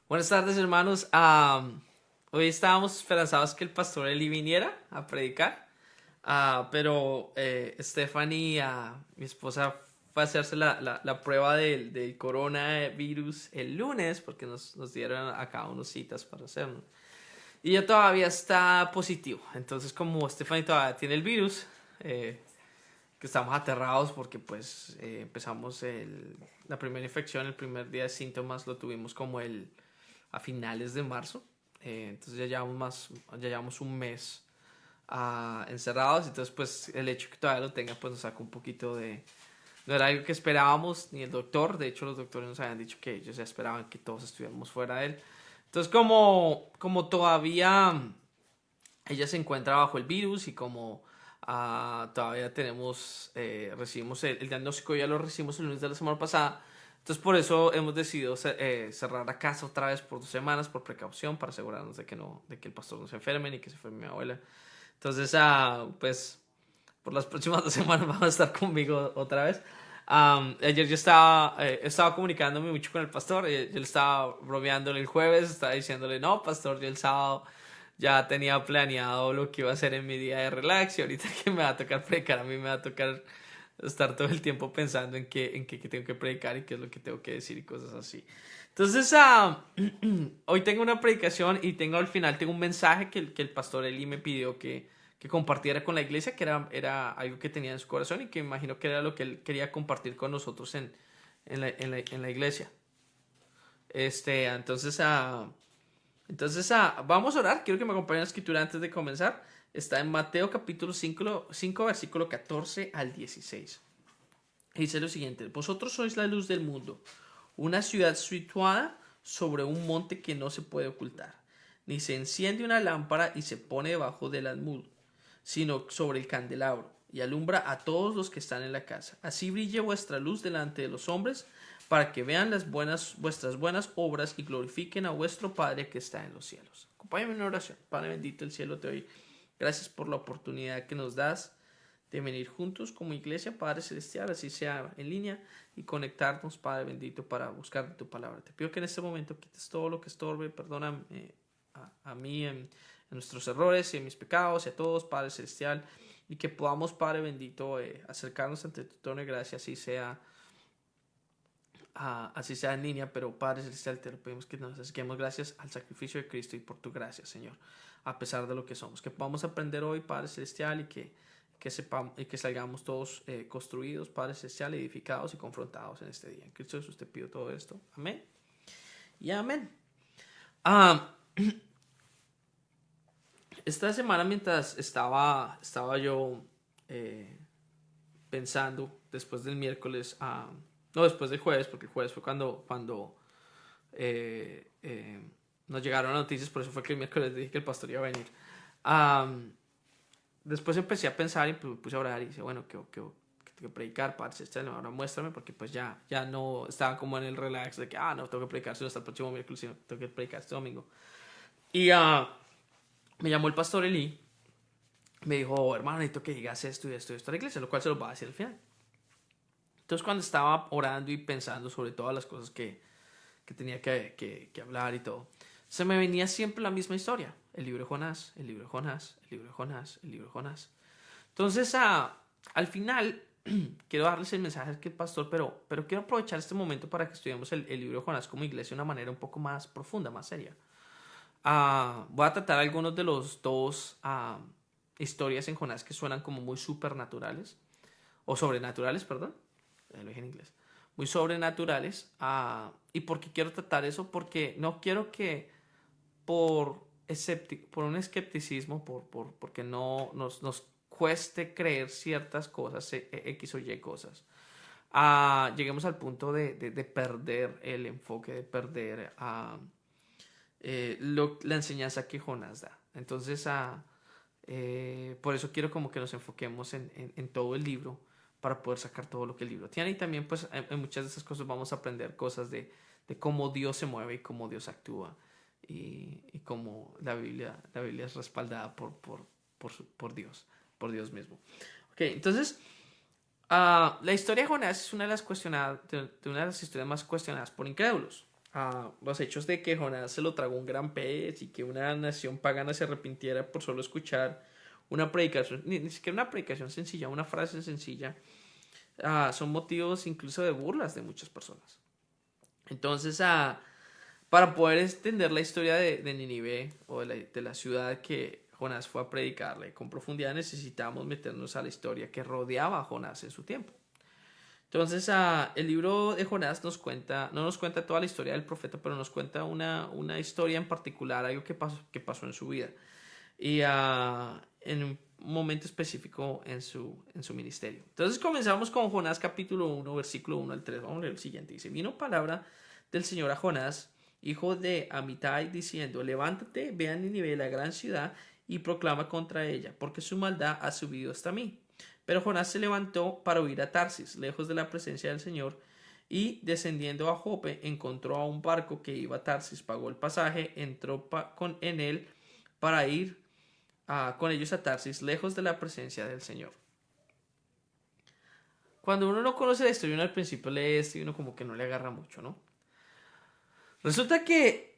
Buenas tardes, hermanos. Hoy estábamos esperanzados que el pastor Eli viniera a predicar, pero Stephanie, mi esposa, fue a hacerse la prueba del coronavirus el lunes porque nos dieron acá unas citas para hacerlo. Y ella todavía está positivo. Entonces, como Stephanie todavía tiene el virus, que estamos aterrados porque pues empezamos la primera infección, el primer día de síntomas lo tuvimos como a finales de marzo. Entonces ya llevamos un mes encerrados. Entonces pues el hecho que todavía lo tenga pues nos saca un poquito de... No era algo que esperábamos, ni el doctor. De hecho los doctores nos habían dicho que ellos ya esperaban que todos estuviéramos fuera de él. Entonces como todavía ella se encuentra bajo el virus y como todavía recibimos el diagnóstico, ya lo recibimos el lunes de la semana pasada. Entonces por eso hemos decidido cerrar la casa otra vez por 2 semanas por precaución para asegurarnos de que el pastor no se enferme ni que se enferme mi abuela. Entonces pues por las próximas 2 semanas van a estar conmigo otra vez. Ayer yo estaba comunicándome mucho con el pastor. Yo le estaba bromeando el jueves, estaba diciéndole, no, pastor, yo el sábado ya tenía planeado lo que iba a hacer en mi día de relax y ahorita que me va a tocar predicar, a mí me va a tocar estar todo el tiempo pensando qué tengo que predicar y qué es lo que tengo que decir y cosas así. Entonces, hoy tengo una predicación y al final tengo un mensaje que el pastor Eli me pidió que compartiera con la iglesia, que era algo que tenía en su corazón y que me imagino que era lo que él quería compartir con nosotros en la iglesia. Entonces, vamos a orar. Quiero que me acompañen a la escritura antes de comenzar. Está en Mateo capítulo 5 versículo 14 al 16. Dice lo siguiente: Vosotros sois la luz del mundo, una ciudad situada sobre un monte que no se puede ocultar. Ni se enciende una lámpara y se pone debajo del almud, sino sobre el candelabro, y alumbra a todos los que están en la casa. Así brille vuestra luz delante de los hombres, para que vean vuestras buenas obras y glorifiquen a vuestro Padre que está en los cielos. Acompáñame en una oración. Padre bendito del cielo, te doy gracias por la oportunidad que nos das de venir juntos como iglesia, Padre celestial, así sea en línea, y conectarnos, Padre bendito, para buscar tu palabra. Te pido que en este momento quites todo lo que estorbe, perdona a mí en nuestros errores y en mis pecados y a todos, Padre celestial, y que podamos, Padre bendito, acercarnos ante tu trono de gracia, así sea en línea, pero Padre celestial, te lo pedimos que nos acerquemos gracias al sacrificio de Cristo y por tu gracia, Señor, a pesar de lo que somos. Que podamos aprender hoy, Padre celestial, y que sepamos y que salgamos todos construidos, Padre celestial, edificados y confrontados en este día. En Cristo Jesús te pido todo esto. Amén y amén. Ah, esta semana mientras estaba yo pensando, después del miércoles, no, después del jueves, porque el jueves fue cuando eh, eh, nos llegaron las noticias, por eso fue que el miércoles dije que el pastor iba a venir. Um, Después empecé a pensar y me puse a orar y dije, bueno, que tengo que predicar, parce, ahora muéstrame, porque pues ya no estaba como en el relax de que, no, tengo que predicar sino hasta el próximo miércoles, sino tengo que predicar este domingo. Y me llamó el pastor Eli, me dijo, hermano, necesito que digas esto y esto y esto a la iglesia, lo cual se lo va a decir al final. Entonces cuando estaba orando y pensando sobre todas las cosas que tenía que hablar y todo, se me venía siempre la misma historia. El libro de Jonás, el libro de Jonás, el libro de Jonás, el libro de Jonás. Entonces, al final, quiero darles el mensaje que el pastor, pero quiero aprovechar este momento para que estudiemos el libro de Jonás como iglesia de una manera un poco más profunda, más seria. Voy a tratar algunos de los dos historias en Jonás que suenan como muy supernaturales, o sobrenaturales, perdón, lo dije en inglés, muy sobrenaturales. ¿Y por qué quiero tratar eso? Porque no quiero que por un escepticismo, porque no nos cueste creer ciertas cosas, X o Y cosas, lleguemos al punto de perder el enfoque, de perder la enseñanza que Jonás da. Entonces, por eso quiero como que nos enfoquemos en todo el libro para poder sacar todo lo que el libro tiene. Y también pues en muchas de esas cosas vamos a aprender cosas de cómo Dios se mueve y cómo Dios actúa y cómo la Biblia es respaldada por Dios mismo. Ok, entonces la historia de Jonás es una de las historias más cuestionadas por incrédulos. los hechos de que Jonás se lo tragó un gran pez y que una nación pagana se arrepintiera por solo escuchar una predicación, ni siquiera una predicación sencilla, una frase sencilla, son motivos incluso de burlas de muchas personas. Entonces, para poder extender la historia de Nínive o de la ciudad que Jonás fue a predicarle con profundidad, necesitamos meternos a la historia que rodeaba a Jonás en su tiempo. Entonces, el libro de Jonás no nos cuenta toda la historia del profeta, pero nos cuenta una historia en particular, algo que pasó en su vida y en un momento específico en su ministerio. Entonces comenzamos con Jonás capítulo 1, versículo 1 al 3. Vamos a leer el siguiente. Dice, vino palabra del Señor a Jonás, hijo de Amitai, diciendo, levántate, ve a Nínive, la gran ciudad, y proclama contra ella, porque su maldad ha subido hasta mí. Pero Jonás se levantó para huir a Tarsis, lejos de la presencia del Señor, y descendiendo a Jope, encontró a un barco que iba a Tarsis, pagó el pasaje, entró en él para ir con ellos a Tarsis, lejos de la presencia del Señor. Cuando uno no conoce la historia, uno al principio lee esto y uno como que no le agarra mucho, ¿no? Resulta que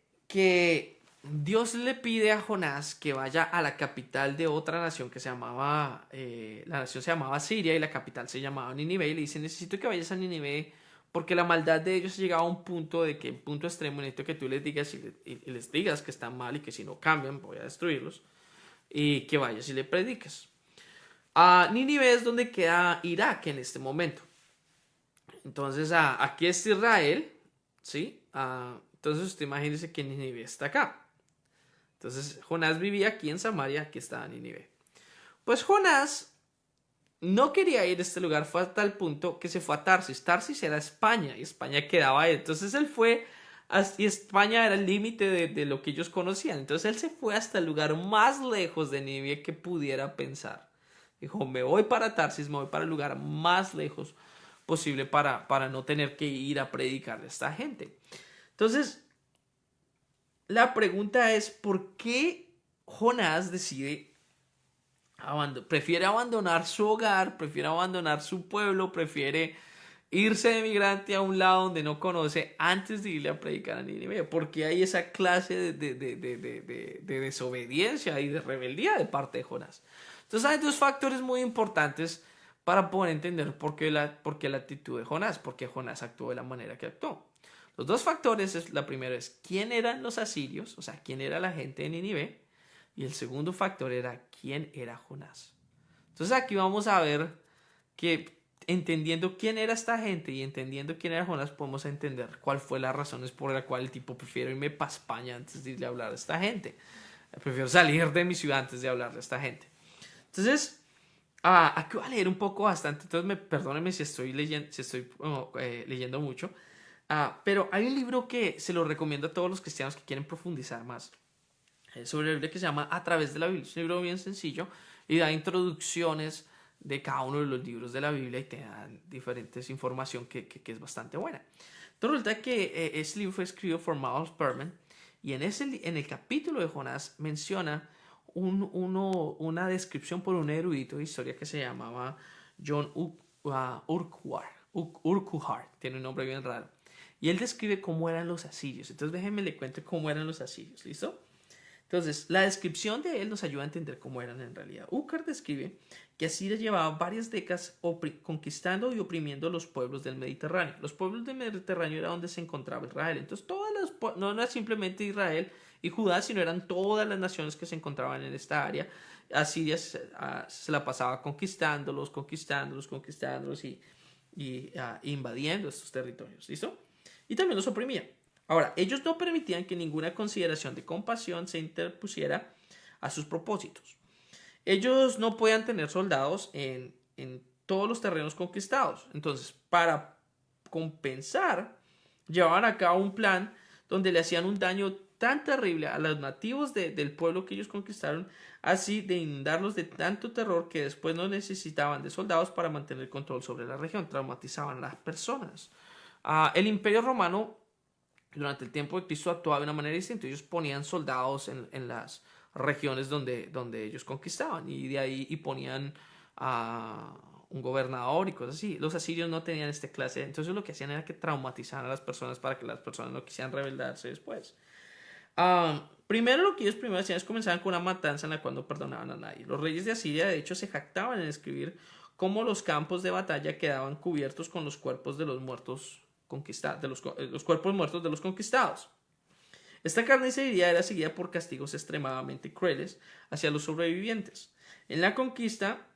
Dios le pide a Jonás que vaya a la capital de otra nación que se llamaba, la nación se llamaba Siria y la capital se llamaba Nínive, y le dice, necesito que vayas a Nínive porque la maldad de ellos ha llegado a un punto de que, punto extremo, necesito que tú les digas y les digas que están mal y que si no cambian voy a destruirlos, y que vayas y le prediques. Nínive es donde queda Irak en este momento. Entonces, aquí está Israel, ¿sí? Entonces, usted imagínese que Nínive está acá. Entonces, Jonás vivía aquí en Samaria, aquí estaba Nínive. Pues Jonás no quería ir a este lugar, fue hasta el punto que se fue a Tarsis. Tarsis era España y España quedaba ahí. Entonces, él fue, y España era el límite de lo que ellos conocían. Entonces, él se fue hasta el lugar más lejos de Nínive que pudiera pensar. Dijo, me voy para Tarsis, me voy para el lugar más lejos posible para no tener que ir a predicarle a esta gente. Entonces, la pregunta es, ¿por qué Jonás prefiere abandonar su hogar, prefiere abandonar su pueblo, prefiere irse de migrante a un lado donde no conoce antes de irle a predicar a Nínive? ¿Por qué hay esa clase de desobediencia y de rebeldía de parte de Jonás? Entonces hay dos factores muy importantes para poder entender por qué la actitud de Jonás, por qué Jonás actuó de la manera que actuó. Los dos factores, la primera es quién eran los asirios, o sea, quién era la gente de Nínive, y el segundo factor era quién era Jonás. Entonces aquí vamos a ver que entendiendo quién era esta gente y entendiendo quién era Jonás, podemos entender cuál fue las razones por la cual el tipo prefiero irme para España antes de irle a hablar a esta gente. Prefiero salir de mi ciudad antes de hablarle a esta gente. Entonces, aquí voy a leer un poco bastante, entonces perdónenme si estoy leyendo mucho. Pero hay un libro que se lo recomiendo a todos los cristianos que quieren profundizar más sobre el libro que se llama A través de la Biblia. Es un libro bien sencillo y da introducciones de cada uno de los libros de la Biblia y te dan diferentes información que es bastante buena. Entonces resulta que ese libro fue escrito por Miles Berman y en el capítulo de Jonás menciona una descripción por un erudito de historia que se llamaba John Urquhart. Tiene un nombre bien raro. Y él describe cómo eran los asirios. Entonces déjenme le cuento cómo eran los asirios. ¿Listo? Entonces, la descripción de él nos ayuda a entender cómo eran en realidad. Urquhart describe que Asiria llevaba varias décadas conquistando y oprimiendo los pueblos del Mediterráneo. Los pueblos del Mediterráneo era donde se encontraba Israel. Entonces, no era simplemente Israel y Judá, sino eran todas las naciones que se encontraban en esta área. Asiria se la pasaba conquistándolos y invadiendo estos territorios. ¿Listo? Y también los oprimía. Ahora, ellos no permitían que ninguna consideración de compasión se interpusiera a sus propósitos. Ellos no podían tener soldados en todos los terrenos conquistados. Entonces, para compensar, llevaban a cabo un plan donde le hacían un daño tan terrible a los nativos del pueblo que ellos conquistaron, así de inundarlos de tanto terror que después no necesitaban de soldados para mantener el control sobre la región. Traumatizaban a las personas. El Imperio Romano durante el tiempo de Cristo actuaba de una manera distinta. Ellos ponían soldados en las regiones donde ellos conquistaban y de ahí ponían un gobernador y cosas así. Los asirios no tenían esta clase, entonces lo que hacían era que traumatizaban a las personas para que las personas no quisieran rebeldarse después. Primero lo que ellos primero hacían es comenzaban con una matanza en la cual no perdonaban a nadie. Los reyes de Asiria de hecho se jactaban en escribir cómo los campos de batalla quedaban cubiertos con los cuerpos de los muertos conquistados, los cuerpos muertos de los conquistados. Esta carnicería era seguida por castigos extremadamente crueles hacia los sobrevivientes. En la conquista,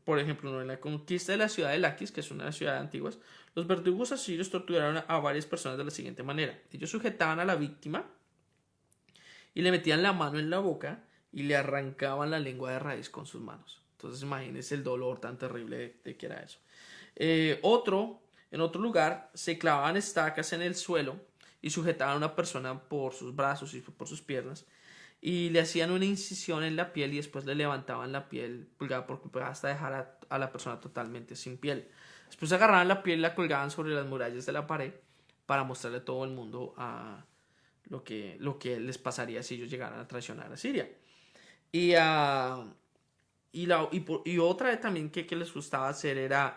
por ejemplo, en la conquista de la ciudad de Laquis, que es una ciudad antigua, los verdugos asirios torturaron a varias personas de la siguiente manera. Ellos sujetaban a la víctima y le metían la mano en la boca y le arrancaban la lengua de raíz con sus manos. Entonces imagínense el dolor tan terrible de que era eso. En otro lugar, se clavaban estacas en el suelo y sujetaban a una persona por sus brazos y por sus piernas y le hacían una incisión en la piel y después le levantaban la piel pulgada por pulgada hasta dejar a la persona totalmente sin piel. Después agarraban la piel y la colgaban sobre las murallas de la pared para mostrarle a todo el mundo lo que les pasaría si ellos llegaran a traicionar a Siria. Y, y otra también que les gustaba hacer era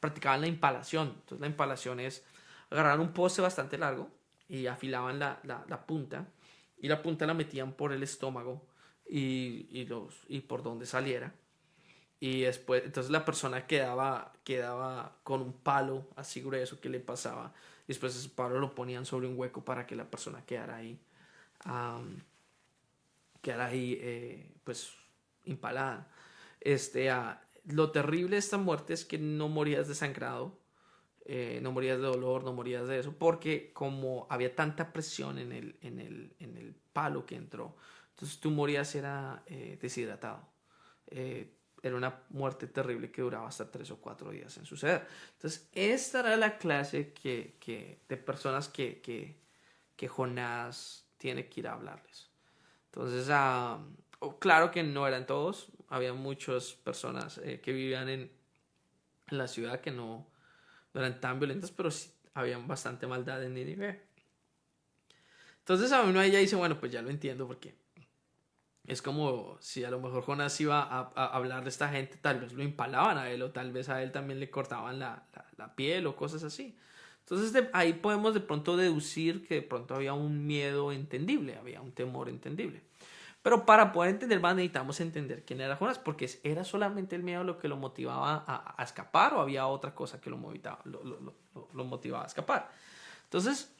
practicaban la impalación. Entonces la impalación es agarrar un poste bastante largo y afilaban la punta y la punta la metían por el estómago y por donde saliera. Y después, entonces la persona quedaba con un palo así grueso que le pasaba. Y después ese palo lo ponían sobre un hueco para que la persona quedara ahí, pues, impalada. Lo terrible de esta muerte es que no morías desangrado, no morías de dolor, no morías de eso, porque como había tanta presión en el palo que entró, entonces tú morías deshidratado. Era una muerte terrible que duraba hasta 3 o 4 días en suceder. Entonces, esta era la clase de personas que Jonás tiene que ir a hablarles. Entonces, claro que no eran todos. Había muchas personas que vivían en la ciudad que no eran tan violentas, pero sí habían bastante maldad en Nínive. Entonces, a uno ella dice, bueno, pues ya lo entiendo porque es como si a lo mejor Jonás iba a hablar de esta gente, tal vez lo impalaban a él o tal vez a él también le cortaban la piel o cosas así. Entonces ahí podemos de pronto deducir que de pronto había un miedo entendible, había un temor entendible. Pero para poder entender más necesitamos entender quién era Jonás, porque era solamente el miedo lo que lo motivaba a escapar o había otra cosa que lo motivaba a escapar. Entonces,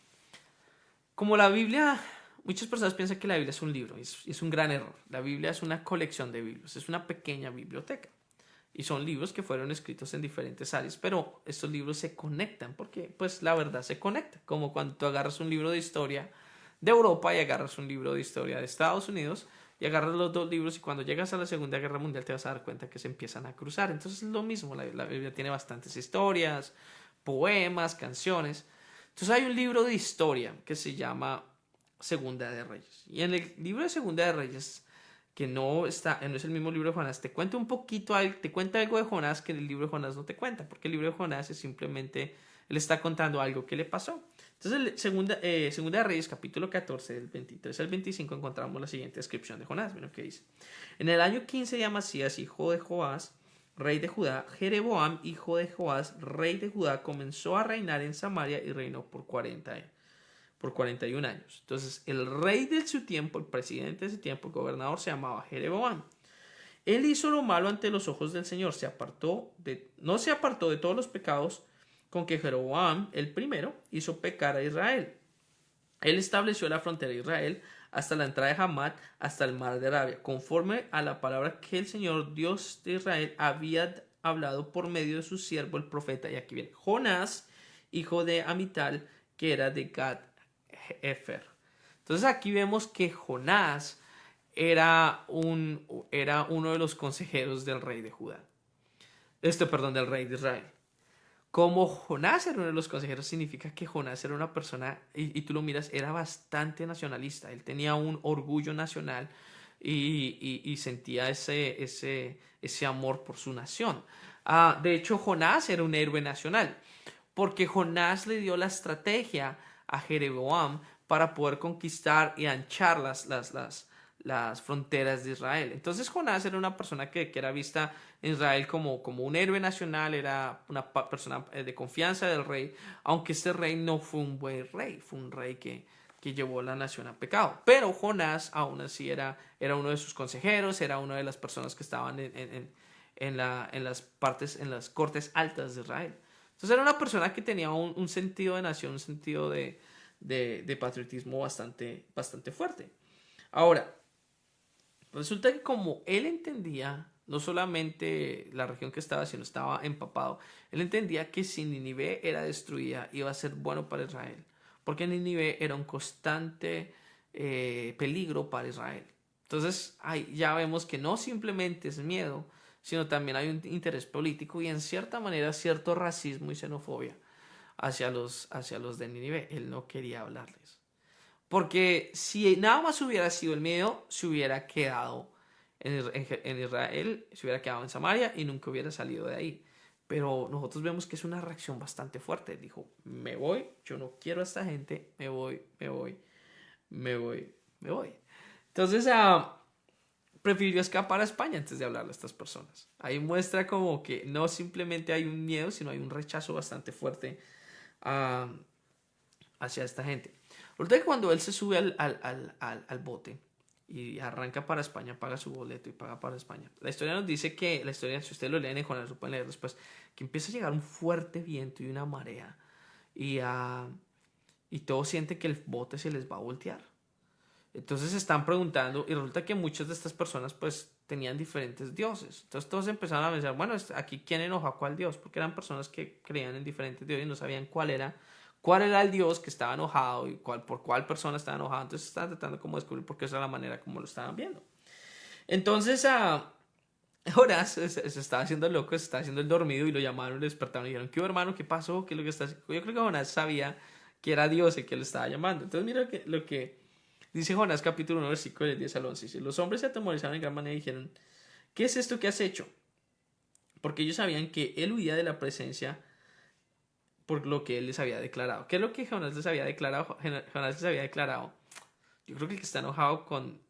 como la Biblia, muchas personas piensan que la Biblia es un libro y es un gran error. La Biblia es una colección de libros, es una pequeña biblioteca. Y son libros que fueron escritos en diferentes áreas, pero estos libros se conectan porque, pues, la verdad se conecta. Como cuando tú agarras un libro de historia de Europa y agarras un libro de historia de Estados Unidos y agarras los dos libros y cuando llegas a la Segunda Guerra Mundial te vas a dar cuenta que se empiezan a cruzar. Entonces es lo mismo, la Biblia tiene bastantes historias, poemas, canciones. Entonces hay un libro de historia que se llama Segunda de Reyes. Y en el libro de Segunda de Reyes, que no es el mismo libro de Jonás, te cuenta algo de Jonás que el libro de Jonás no te cuenta, porque el libro de Jonás es simplemente, él está contando algo que le pasó. Entonces, segunda de Reyes, capítulo 14, del 23 al 25, encontramos la siguiente descripción de Jonás. Miren lo que dice. En el año 15 de Amasías, hijo de Joás, rey de Judá, Jeroboam, hijo de Joás, rey de Judá, comenzó a reinar en Samaria y reinó por 41 años. Entonces, el rey de su tiempo, el presidente de su tiempo, el gobernador, se llamaba Jeroboam. Él hizo lo malo ante los ojos del Señor. No se apartó de todos los pecados con que Jeroboam, el primero, hizo pecar a Israel. Él estableció la frontera de Israel hasta la entrada de Hamat, hasta el mar de Arabia, conforme a la palabra que el Señor Dios de Israel había hablado por medio de su siervo el profeta. Y aquí viene Jonás, hijo de Amital, que era de Gad Hefer. Entonces aquí vemos que Jonás era uno de los consejeros del rey de Judá. Del rey de Israel. Como Jonás era uno de los consejeros, significa que Jonás era una persona, y tú lo miras, era bastante nacionalista. Él tenía un orgullo nacional y sentía ese amor por su nación. De hecho, Jonás era un héroe nacional, porque Jonás le dio la estrategia a Jeroboam para poder conquistar y anchar las fronteras de Israel. Entonces Jonás era una persona que era vista en Israel como un héroe nacional, era una persona de confianza del rey, aunque este rey no fue un buen rey, fue un rey que llevó la nación a pecado. Pero Jonás aún así era uno de sus consejeros, era una de las personas que estaban en las partes, en las cortes altas de Israel. Entonces era una persona que tenía un sentido de nación, un sentido de patriotismo bastante fuerte. Ahora, resulta que como él entendía no solamente la región que estaba, sino estaba empapado, él entendía que si Nínive era destruida iba a ser bueno para Israel, porque Nínive era un constante peligro para Israel. Entonces ahí ya vemos que no simplemente es miedo, sino también hay un interés político y en cierta manera cierto racismo y xenofobia hacia los de Nínive. Él no quería hablarles. Porque si nada más hubiera sido el miedo, se hubiera quedado en Israel, se hubiera quedado en Samaria y nunca hubiera salido de ahí. Pero nosotros vemos que es una reacción bastante fuerte. Él dijo, me voy, yo no quiero a esta gente, me voy, me voy, me voy, me voy. Entonces, prefirió escapar a España antes de hablarle a estas personas. Ahí muestra como que no simplemente hay un miedo, sino hay un rechazo bastante fuerte ah, hacia esta gente. Resulta que cuando él se sube al bote y arranca para España, paga su boleto y paga para España. La historia nos dice que, la historia, si ustedes lo leen en Jonás, lo pueden leer después, que empieza a llegar un fuerte viento y una marea y todos sienten que el bote se les va a voltear. Entonces se están preguntando y resulta que muchas de estas personas pues tenían diferentes dioses. Entonces todos empezaron a pensar, bueno, aquí quién enojó a cuál dios, porque eran personas que creían en diferentes dioses y no sabían cuál era el dios que estaba enojado y por cuál persona estaba enojado. Entonces estaban tratando como de descubrir por qué esa era la manera como lo estaban viendo. Entonces Jonás se estaba haciendo loco, se estaba haciendo el dormido y lo llamaron, le despertaron y dijeron, ¿qué hermano? ¿Qué pasó? ¿Qué es lo que está haciendo? Yo creo que Jonás sabía que era Dios el que lo estaba llamando. Entonces mira lo que dice Jonás capítulo 1 versículo del 10 al 11. Dice, los hombres se atemorizaron en gran manera y dijeron, ¿qué es esto que has hecho? Porque ellos sabían que él huía de la presencia por lo que él les había declarado. ¿Qué es lo que Jonás les había declarado? Jonás les había declarado. Yo creo que el que está enojado con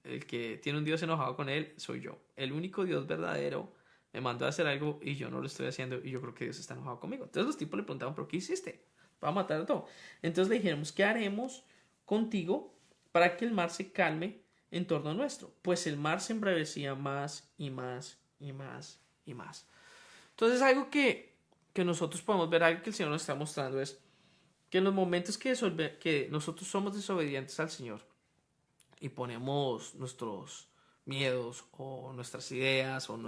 el que tiene un Dios enojado con él soy yo. El único Dios verdadero me mandó a hacer algo y yo no lo estoy haciendo y yo creo que Dios está enojado conmigo. Entonces los tipos le preguntaban, ¿pero qué hiciste? Va a matar a todo. Entonces le dijimos, ¿qué haremos contigo para que el mar se calme en torno a nuestro? Pues el mar se embravecía más y más y más y más. Entonces algo que nosotros podemos ver, algo que el Señor nos está mostrando es que en los momentos que nosotros somos desobedientes al Señor y ponemos nuestros miedos o nuestras ideas o uh,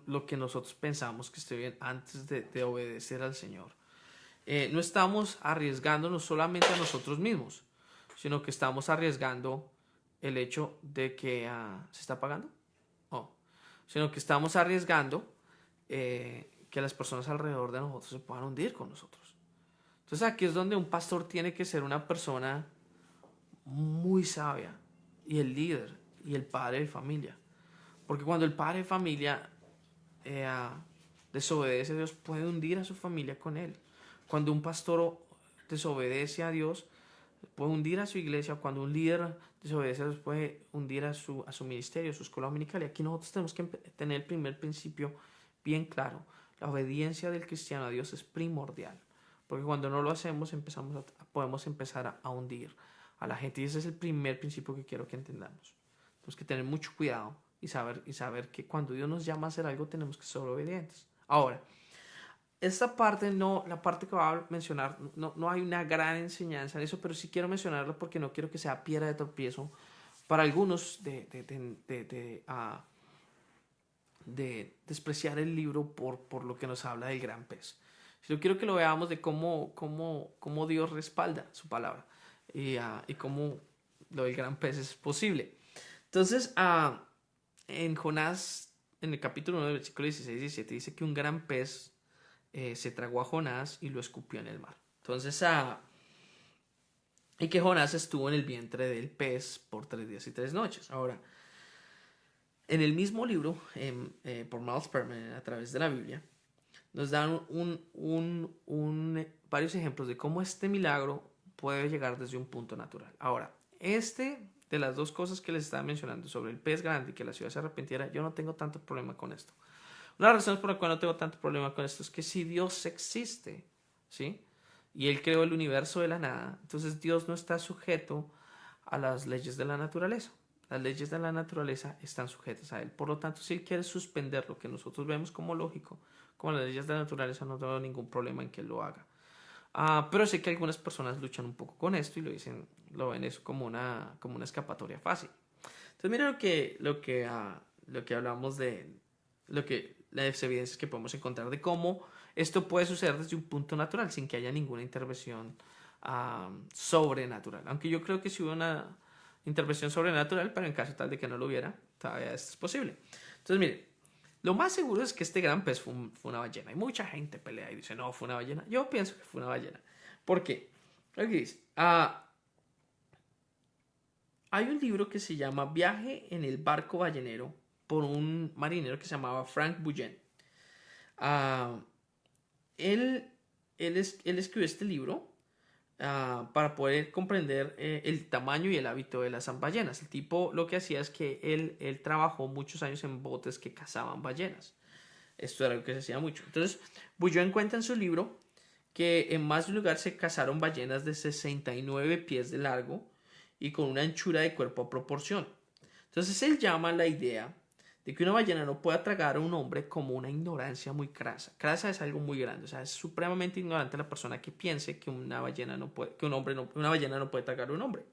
lo que nosotros pensamos que esté bien antes de obedecer al Señor, no estamos arriesgándonos solamente a nosotros mismos, sino que estamos arriesgando el hecho de que se está pagando, sino que estamos arriesgando que las personas alrededor de nosotros se puedan hundir con nosotros. Entonces aquí es donde un pastor tiene que ser una persona muy sabia y el líder y el padre de familia. Porque cuando el padre de familia desobedece a Dios, puede hundir a su familia con él. Cuando un pastor desobedece a Dios, puede hundir a su iglesia. Cuando un líder desobedece a Dios, puede hundir a su ministerio, a su escuela dominical. Y aquí nosotros tenemos que tener el primer principio bien claro. La obediencia del cristiano a Dios es primordial. Porque cuando no lo hacemos, podemos empezar a hundir a la gente. Y ese es el primer principio que quiero que entendamos. Tenemos que tener mucho cuidado y saber que cuando Dios nos llama a hacer algo, tenemos que ser obedientes. Ahora, esta parte la parte que voy a mencionar, no hay una gran enseñanza en eso, pero sí quiero mencionarla porque no quiero que sea piedra de tropiezo para algunos de despreciar el libro por lo que nos habla del gran pez. Yo quiero que lo veamos de cómo Dios respalda su palabra y cómo lo del gran pez es posible. Entonces, en Jonás, en el capítulo 1, versículo 16 y 17, dice que un gran pez se tragó a Jonás y lo escupió en el mar. Entonces, y que Jonás estuvo en el vientre del pez por 3 días y 3 noches. Ahora, en el mismo libro, por Miles Perman, a través de la Biblia, nos dan varios ejemplos de cómo este milagro puede llegar desde un punto natural. Ahora, de las dos cosas que les estaba mencionando sobre el pez grande y que la ciudad se arrepintiera, yo no tengo tanto problema con esto. Una de las razones por la cual no tengo tanto problema con esto es que si Dios existe, ¿sí? Y Él creó el universo de la nada, entonces Dios no está sujeto a las leyes de la naturaleza. Las leyes de la naturaleza están sujetas a Él. Por lo tanto, si Él quiere suspender lo que nosotros vemos como lógico, como las leyes de la naturaleza, no tengo ningún problema en que Él lo haga. Pero sé que algunas personas luchan un poco con esto y lo ven eso como una escapatoria fácil. Entonces, mira lo que hablamos de las evidencias que podemos encontrar de cómo esto puede suceder desde un punto natural, sin que haya ninguna intervención sobrenatural. Aunque yo creo que sí hubo una intervención sobrenatural, pero en caso tal de que no lo hubiera, todavía esto es posible. Entonces, mire, lo más seguro es que este gran pez fue una ballena. Y mucha gente pelea y dice, no, fue una ballena. Yo pienso que fue una ballena. ¿Por qué? Aquí dice, hay un libro que se llama Viaje en el barco ballenero por un marinero que se llamaba Frank Bullen. Él escribió este libro para poder comprender el tamaño y el hábito de las ballenas. El tipo lo que hacía es que él trabajó muchos años en botes que cazaban ballenas. Esto era lo que se hacía mucho. Entonces, Bullen cuenta en su libro que en más de un lugar se cazaron ballenas de 69 pies de largo y con una anchura de cuerpo a proporción. Entonces, él llama la idea de que una ballena no pueda tragar a un hombre como una ignorancia muy crasa. Crasa es algo muy grande, o sea, es supremamente ignorante la persona que piense que una ballena no puede tragar a un hombre.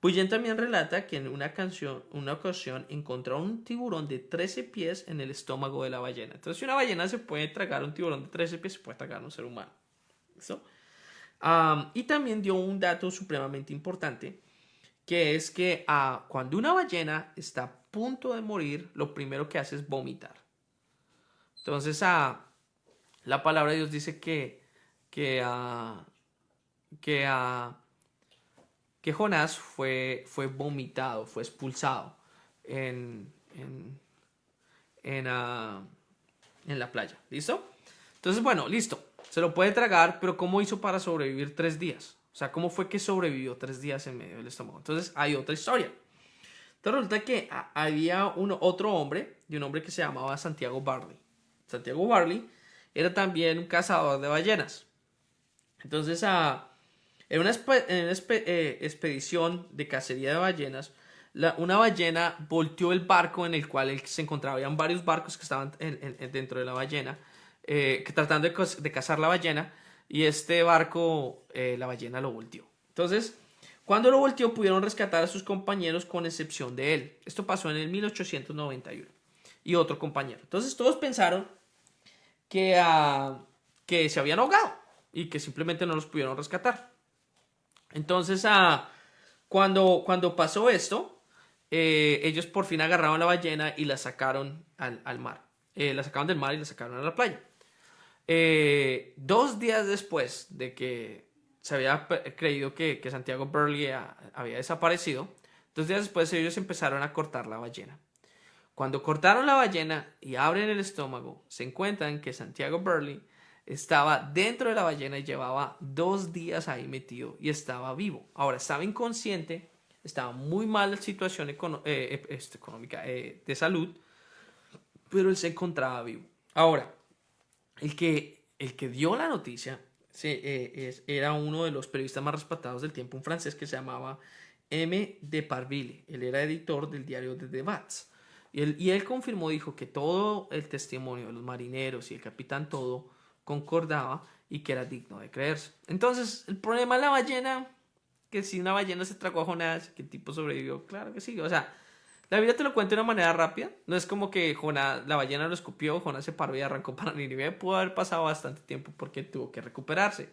Bullen también relata que en una ocasión encontró un tiburón de 13 pies en el estómago de la ballena. Entonces, si una ballena se puede tragar un tiburón de 13 pies, se puede tragar a un ser humano. ¿Listo? Y también dio un dato supremamente importante, que es que cuando una ballena está a punto de morir, lo primero que hace es vomitar. Entonces, la palabra de Dios dice que Jonás fue vomitado, fue expulsado en la playa. ¿Listo? Entonces, bueno, listo. Se lo puede tragar, pero ¿cómo hizo para sobrevivir 3 días? O sea, ¿cómo fue que sobrevivió 3 días en medio del estómago? Entonces, hay otra historia. Entonces, resulta que había otro hombre, y un hombre que se llamaba Santiago Barley. Santiago Barley era también un cazador de ballenas. Entonces, en una expedición de cacería de ballenas, una ballena volteó el barco en el cual él se encontraba. Habían varios barcos que estaban dentro de la ballena, tratando de cazar la ballena, y este barco, la ballena lo volteó. Entonces, cuando lo volteó, pudieron rescatar a sus compañeros con excepción de él. Esto pasó en el 1891. Y otro compañero. Entonces, todos pensaron que se habían ahogado y que simplemente no los pudieron rescatar. Entonces, cuando pasó esto, ellos por fin agarraron la ballena y la sacaron al mar. La sacaron del mar y la sacaron a la playa. 2 días después de que se había creído que Santiago Burley había desaparecido, 2 días después ellos empezaron a cortar la ballena. Cuando cortaron la ballena y abren el estómago, se encuentran que Santiago Burley estaba dentro de la ballena y llevaba 2 días ahí metido y estaba vivo. Ahora, estaba inconsciente, estaba muy mal la situación económica de salud, pero él se encontraba vivo. Ahora, el que dio la noticia era uno de los periodistas más respetados del tiempo, un francés que se llamaba M. de Parville. Él era editor del diario de Debats. Y él confirmó, dijo que todo el testimonio de los marineros y el capitán todo concordaba y que era digno de creerse. Entonces, el problema de la ballena, que si una ballena se tragó a Jonás, que el tipo sobrevivió, claro que sí. O sea, la Biblia te lo cuenta de una manera rápida. No es como que la ballena lo escupió, Jonás se paró y arrancó para Nínive. Pudo haber pasado bastante tiempo porque tuvo que recuperarse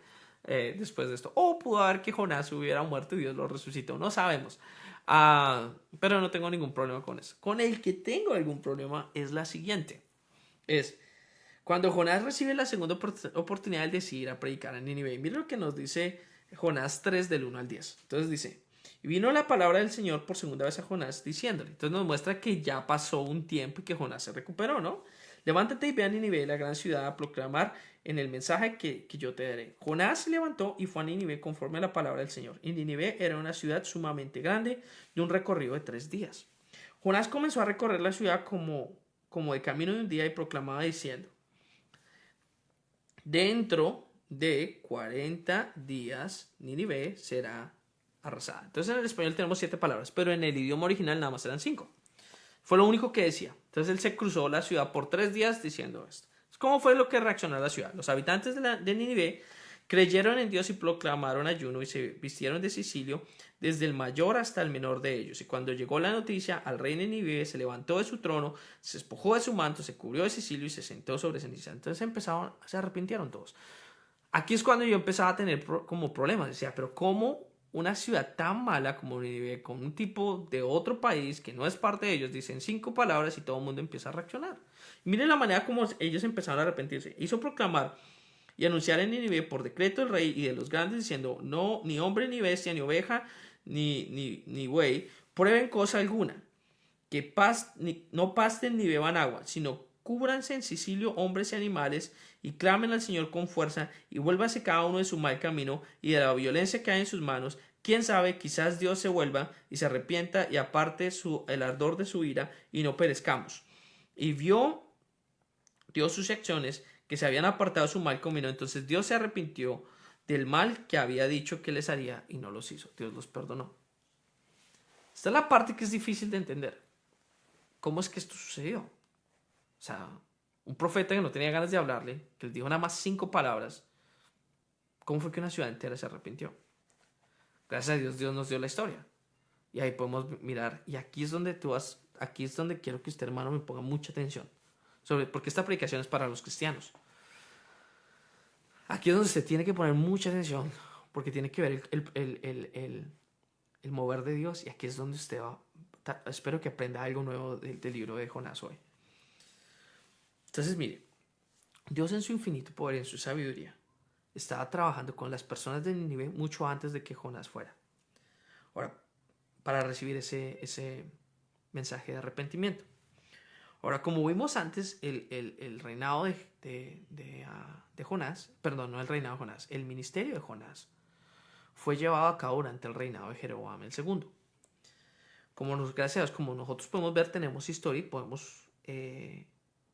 después de esto. O pudo haber que Jonás hubiera muerto y Dios lo resucitó. No sabemos. Pero no tengo ningún problema con eso. Con el que tengo algún problema es la siguiente. Es cuando Jonás recibe la segunda oportunidad de ir a predicar a Nínive. Mira lo que nos dice Jonás 3 del 1 al 10. Entonces dice: y vino la palabra del Señor por segunda vez a Jonás diciéndole. Entonces nos muestra que ya pasó un tiempo y que Jonás se recuperó, ¿no? Levántate y ve a Nínive, la gran ciudad, a proclamar en el mensaje que yo te daré. Jonás se levantó y fue a Nínive conforme a la palabra del Señor. Y Nínive era una ciudad sumamente grande de un recorrido de 3 días. Jonás comenzó a recorrer la ciudad como de camino de un día y proclamaba diciendo: dentro de 40 días Nínive será arrasada. Entonces en el español tenemos 7 palabras, pero en el idioma original nada más eran 5. Fue lo único que decía. Entonces él se cruzó la ciudad por 3 días diciendo esto. ¿Cómo fue lo que reaccionó la ciudad? Los habitantes de Nínive creyeron en Dios y proclamaron ayuno y se vistieron de sicilio desde el mayor hasta el menor de ellos. Y cuando llegó la noticia al rey de Nínive, se levantó de su trono, se despojó de su manto, se cubrió de sicilio y se sentó sobre ceniza. Entonces se arrepintieron todos. Aquí es cuando yo empezaba a tener como problemas. Decía, pero ¿cómo una ciudad tan mala como Nínive, con un tipo de otro país que no es parte de ellos, dicen 5 palabras y todo el mundo empieza a reaccionar? Y miren la manera como ellos empezaron a arrepentirse. Hizo proclamar y anunciar en Nínive por decreto del rey y de los grandes diciendo: no, ni hombre, ni bestia, ni oveja, ni buey, prueben cosa alguna, que no pasten ni beban agua, sino cúbranse en sicilio hombres y animales, y clamen al Señor con fuerza, y vuélvase cada uno de su mal camino y de la violencia que hay en sus manos. Quién sabe, quizás Dios se vuelva y se arrepienta y aparte el ardor de su ira, y no perezcamos. Y vio Dios sus acciones, que se habían apartado de su mal camino. Entonces Dios se arrepintió del mal que había dicho que les haría y no los hizo. Dios los perdonó. Esta es la parte que es difícil de entender. ¿Cómo es que esto sucedió? O sea, un profeta que no tenía ganas de hablarle, que les dijo nada más 5 palabras. ¿Cómo fue que una ciudad entera se arrepintió? Gracias a Dios, Dios nos dio la historia. Y ahí podemos mirar. Y aquí es donde aquí es donde quiero que usted, hermano, me ponga mucha atención. Porque esta predicación es para los cristianos. Aquí es donde usted tiene que poner mucha atención, porque tiene que ver el mover de Dios. Y aquí es donde usted espero que aprenda algo nuevo del libro de Jonás hoy. Entonces, mire, Dios en su infinito poder y en su sabiduría estaba trabajando con las personas de Nínive mucho antes de que Jonás fuera. Ahora, para recibir ese mensaje de arrepentimiento. Ahora, como vimos antes, el reinado de Jonás, perdón, no el reinado de Jonás, el ministerio de Jonás fue llevado a cabo durante el reinado de Jeroboam el segundo. Gracias a Dios, como nosotros podemos ver, tenemos historia y podemos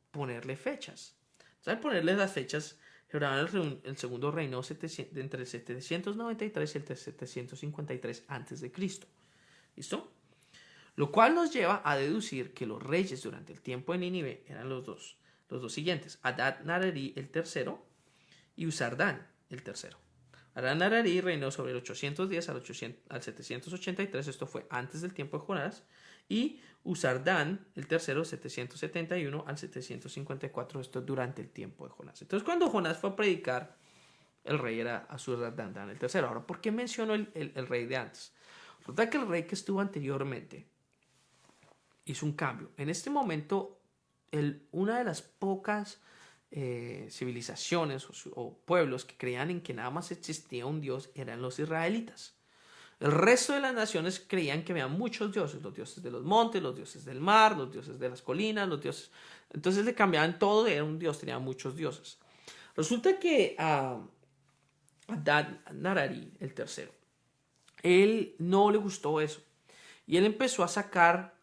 ponerle fechas. Entonces, al ponerle las fechas, Jeroboam el segundo reinó entre el 793 y el 753 a.C. ¿Listo? Lo cual nos lleva a deducir que los reyes durante el tiempo de Nínive eran los dos siguientes: Adad-Nararí el tercero y Usardán el tercero. Adad-Nararí reinó sobre el 810 al 783, esto fue antes del tiempo de Jonás, y Usardán el tercero 771 al 754, esto durante el tiempo de Jonás. Entonces, cuando Jonás fue a predicar, el rey era Usardán el tercero. Ahora, ¿por qué menciono el rey de antes? Resulta que el rey que estuvo anteriormente hizo un cambio. En este momento, una de las pocas civilizaciones o pueblos que creían en que nada más existía un Dios eran los israelitas. El resto de las naciones creían que había muchos dioses: los dioses de los montes, los dioses del mar, los dioses de las colinas, los dioses. Entonces le cambiaban todo, era un dios, tenía muchos dioses. Resulta que Adad-Nararí el tercero, él no le gustó eso. Y él empezó a sacar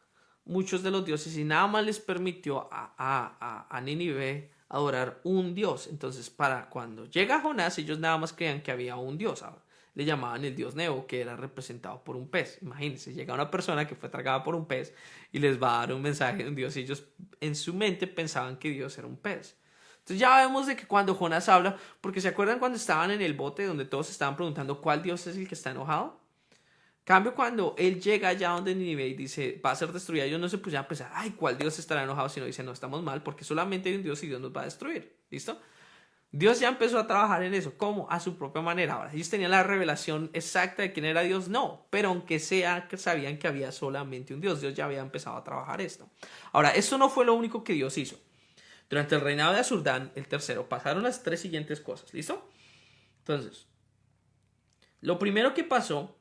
muchos de los dioses y nada más les permitió a Nínive adorar un dios. Entonces, para cuando llega Jonás, ellos nada más creían que había un dios. Le llamaban el dios Nebo, que era representado por un pez. Imagínense, llega una persona que fue tragada por un pez y les va a dar un mensaje de un dios, y ellos en su mente pensaban que Dios era un pez. Entonces ya vemos de que cuando Jonás habla, porque ¿se acuerdan cuando estaban en el bote donde todos estaban preguntando cuál dios es el que está enojado? Cambio, cuando él llega allá donde Nínive y dice va a ser destruida, ellos no se pusieron a pensar, ay, ¿cuál Dios estará enojado? Sino dicen, no, estamos mal porque solamente hay un Dios y Dios nos va a destruir. ¿Listo? Dios ya empezó a trabajar en eso. ¿Cómo? A su propia manera. Ahora, ¿ellos tenían la revelación exacta de quién era Dios? No, pero aunque sea que sabían que había solamente un Dios, Dios ya había empezado a trabajar esto. Ahora, esto no fue lo único que Dios hizo. Durante el reinado de Asurdán, el tercero, pasaron las 3 siguientes cosas. ¿Listo? Entonces, lo primero que pasó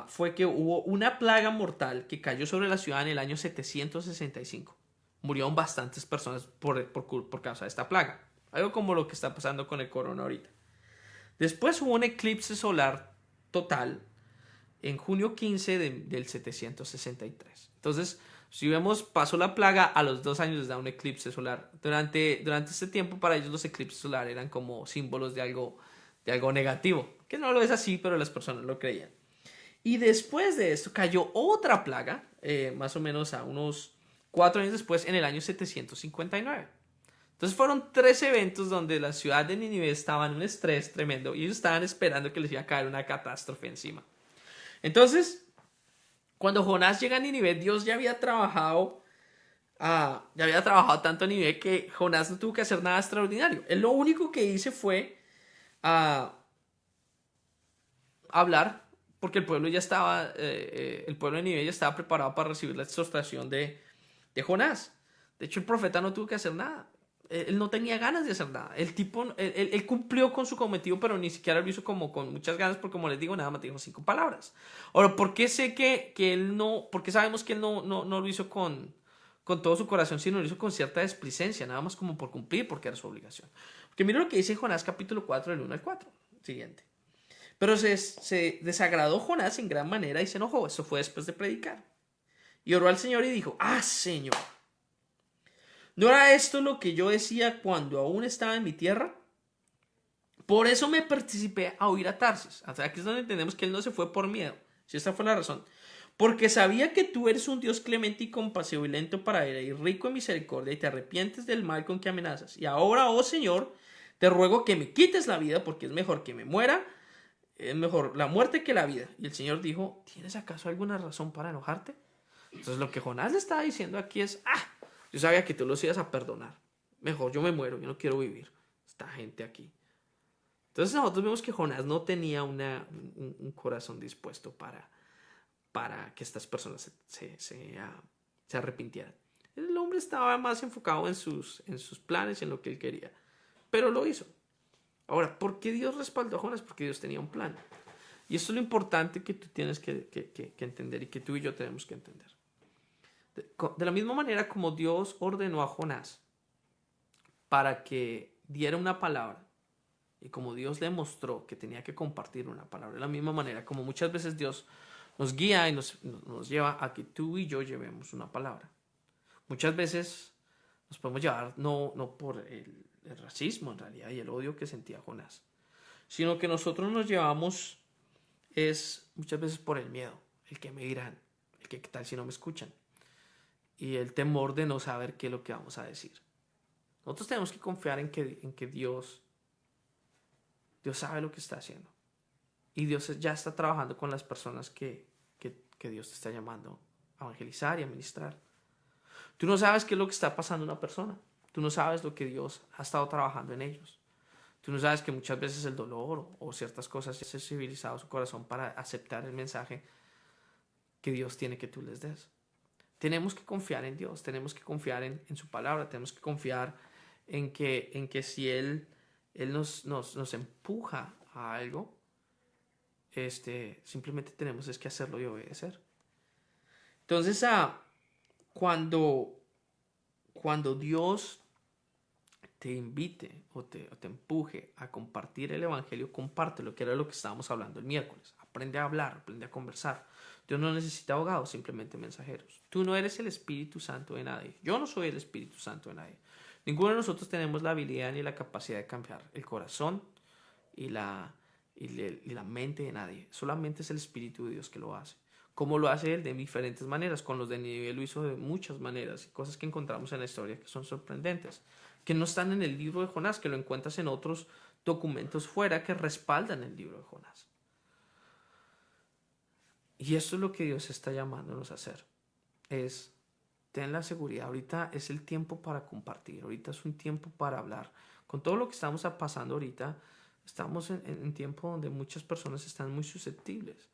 fue que hubo una plaga mortal que cayó sobre la ciudad en el año 765. Murieron bastantes personas por causa de esta plaga. Algo como lo que está pasando con el corona ahorita. Después hubo un eclipse solar total en junio 15 del 763. Entonces, si vemos, pasó la plaga, a los 2 años les da un eclipse solar. Durante este tiempo, para ellos los eclipses solares eran como símbolos de algo negativo. Que no lo es así, pero las personas lo creían. Y después de esto cayó otra plaga, más o menos a unos 4 años después, en el año 759. Entonces fueron 3 eventos donde la ciudad de Nínive estaba en un estrés tremendo y ellos estaban esperando que les iba a caer una catástrofe encima. Entonces, cuando Jonás llega a Nínive, Dios ya había trabajado tanto a Nínive que Jonás no tuvo que hacer nada extraordinario. Él lo único que hizo fue uh, hablar, porque el pueblo ya estaba, el pueblo de Nínive ya estaba preparado para recibir la exhortación de Jonás. De hecho, el profeta no tuvo que hacer nada. Él no tenía ganas de hacer nada. El tipo, él cumplió con su cometido, pero ni siquiera lo hizo como con muchas ganas, porque como les digo, nada más dijo 5 palabras. Ahora, ¿por qué sé que él no, por qué sabemos que él no lo hizo con todo su corazón, sino lo hizo con cierta desplicencia, nada más como por cumplir, porque era su obligación? Porque mira lo que dice Jonás capítulo 4, del 1 al 4. Siguiente. Pero se desagradó Jonás en gran manera y se enojó. Eso fue después de predicar. Y oró al Señor y dijo: ah, Señor, ¿no era esto lo que yo decía cuando aún estaba en mi tierra? Por eso me participé a huir a Tarsis. O sea, aquí es donde entendemos que él no se fue por miedo. Si esta fue la razón. Porque sabía que tú eres un Dios clemente y compasivo y lento para ira y rico en misericordia y te arrepientes del mal con que amenazas. Y ahora, oh Señor, te ruego que me quites la vida, porque es mejor que me muera. Es mejor la muerte que la vida. Y el Señor dijo: ¿tienes acaso alguna razón para enojarte? Entonces lo que Jonás le estaba diciendo aquí es: yo sabía que tú los ibas a perdonar. Mejor yo me muero, yo no quiero vivir. Esta gente aquí. Entonces nosotros vemos que Jonás no tenía un corazón dispuesto para que estas personas se arrepintieran. El hombre estaba más enfocado en sus planes y en lo que él quería. Pero lo hizo. Ahora, ¿por qué Dios respaldó a Jonás? Porque Dios tenía un plan. Y esto es lo importante que tú tienes que entender y que tú y yo tenemos que entender. De la misma manera como Dios ordenó a Jonás para que diera una palabra, y como Dios le mostró que tenía que compartir una palabra, de la misma manera como muchas veces Dios nos guía y nos lleva a que tú y yo llevemos una palabra. Muchas veces nos podemos llevar no por el racismo en realidad y el odio que sentía Jonás, sino que nosotros nos llevamos es muchas veces por el miedo, el que me dirán, el que qué tal si no me escuchan, y el temor de no saber qué es lo que vamos a decir. Nosotros tenemos que confiar en que Dios sabe lo que está haciendo. Y Dios ya está trabajando con las personas que Dios te está llamando a evangelizar y a ministrar. Tú no sabes qué es lo que está pasando en una persona. Tú no sabes lo que Dios ha estado trabajando en ellos. Tú no sabes que muchas veces el dolor o ciertas cosas ha sensibilizado su corazón para aceptar el mensaje que Dios tiene que tú les des. Tenemos que confiar en Dios, tenemos que confiar en su palabra, tenemos que confiar en que si Él nos empuja a algo, simplemente tenemos es que hacerlo y obedecer. Entonces, cuando Dios te invite o te empuje a compartir el evangelio, compártelo, que era lo que estábamos hablando el miércoles. Aprende a hablar, aprende a conversar. Dios no necesita abogados, simplemente mensajeros. Tú no eres el Espíritu Santo de nadie. Yo no soy el Espíritu Santo de nadie. Ninguno de nosotros tenemos la habilidad ni la capacidad de cambiar el corazón y la mente de nadie. Solamente es el Espíritu de Dios que lo hace. ¿Cómo lo hace Él? De diferentes maneras. Con los de Nínive lo hizo de muchas maneras. Y cosas que encontramos en la historia que son sorprendentes, que no están en el libro de Jonás, que lo encuentras en otros documentos fuera que respaldan el libro de Jonás. Y esto es lo que Dios está llamándonos a hacer. Es, ten la seguridad, ahorita es el tiempo para compartir, ahorita es un tiempo para hablar. Con todo lo que estamos pasando ahorita, estamos en tiempo donde muchas personas están muy susceptibles.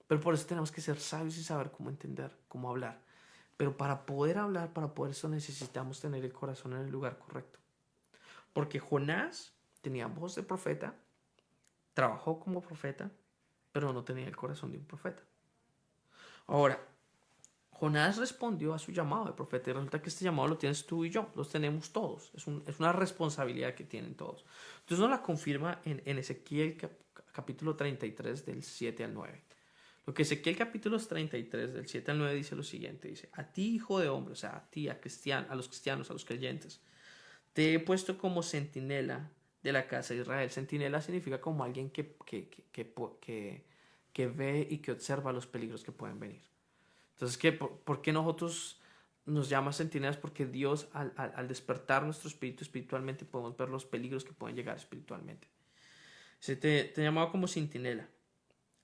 Pero por eso tenemos que ser sabios y saber cómo entender, cómo hablar. Pero para poder hablar, para poder eso, necesitamos tener el corazón en el lugar correcto. Porque Jonás tenía voz de profeta, trabajó como profeta, pero no tenía el corazón de un profeta. Ahora, Jonás respondió a su llamado de profeta y resulta que este llamado lo tienes tú y yo, los tenemos todos, es una responsabilidad que tienen todos. Entonces nos la confirma en Ezequiel capítulo 33 del 7 al 9. Lo que Ezequiel capítulo 33 del 7 al 9 dice lo siguiente, dice, a ti hijo de hombre, o sea, a ti, a los cristianos, a los creyentes, te he puesto como centinela de la casa de Israel. Centinela significa como alguien que ve y que observa los peligros que pueden venir. Entonces, ¿por qué nosotros nos llama centinelas? Porque Dios, al despertar nuestro espíritu espiritualmente, podemos ver los peligros que pueden llegar espiritualmente. Te he llamado como centinela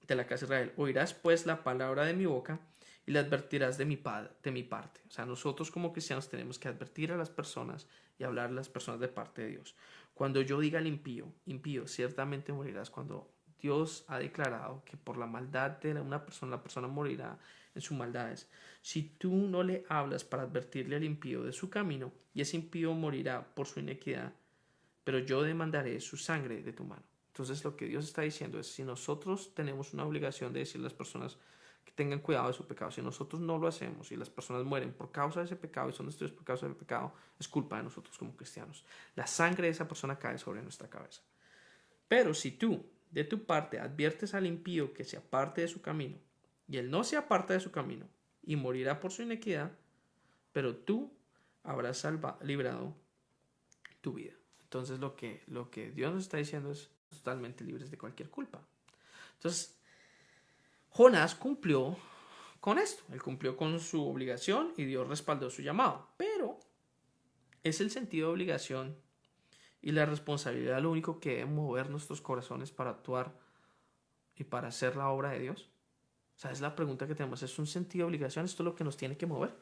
de la casa de Israel. Oirás pues la palabra de mi boca y la advertirás de mi parte. O sea, nosotros como cristianos tenemos que advertir a las personas y hablar a las personas de parte de Dios. Cuando yo diga al impío, impío, ciertamente morirás. Cuando Dios ha declarado que por la maldad de una persona, la persona morirá en sus maldades. Si tú no le hablas para advertirle al impío de su camino, y ese impío morirá por su inequidad, pero yo demandaré su sangre de tu mano. Entonces lo que Dios está diciendo es, si nosotros tenemos una obligación de decirle a las personas que tengan cuidado de su pecado, si nosotros no lo hacemos y las personas mueren por causa de ese pecado y son destruidos por causa del pecado, es culpa de nosotros como cristianos. La sangre de esa persona cae sobre nuestra cabeza. Pero si tú, de tu parte, adviertes al impío que se aparte de su camino, y él no se aparta de su camino, y morirá por su inequidad, pero tú habrás librado tu vida. Entonces lo que Dios nos está diciendo es totalmente libres de cualquier culpa. Entonces, Jonás cumplió con esto. Él cumplió con su obligación y Dios respaldó su llamado. Pero es el sentido de obligación y la responsabilidad lo único que debe mover nuestros corazones para actuar y para hacer la obra de Dios. O sea, es la pregunta que tenemos. ¿Es un sentido de obligación? ¿Esto es lo que nos tiene que mover?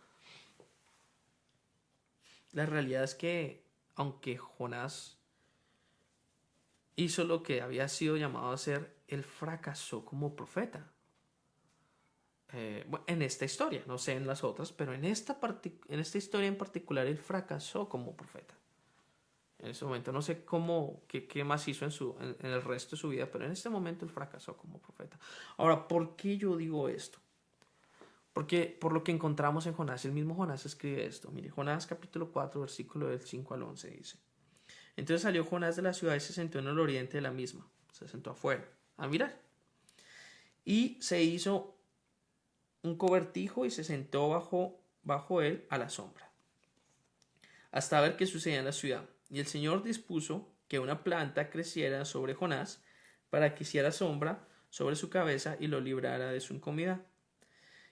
La realidad es que, aunque Jonás hizo lo que había sido llamado a hacer, él fracasó como profeta. Bueno, en esta historia, no sé en las otras, pero en esta historia en particular, él fracasó como profeta. En ese momento, no sé qué más hizo en el resto de su vida, pero en este momento él fracasó como profeta. Ahora, ¿por qué yo digo esto? Porque por lo que encontramos en Jonás, el mismo Jonás escribe esto. Mire, Jonás capítulo 4, versículo del 5 al 11 dice. Entonces salió Jonás de la ciudad y se sentó en el oriente de la misma. Se sentó afuera a mirar. Y se hizo un cobertijo y se sentó bajo él a la sombra, hasta ver qué sucedía en la ciudad. Y el Señor dispuso que una planta creciera sobre Jonás para que hiciera sombra sobre su cabeza y lo librara de su incomodidad.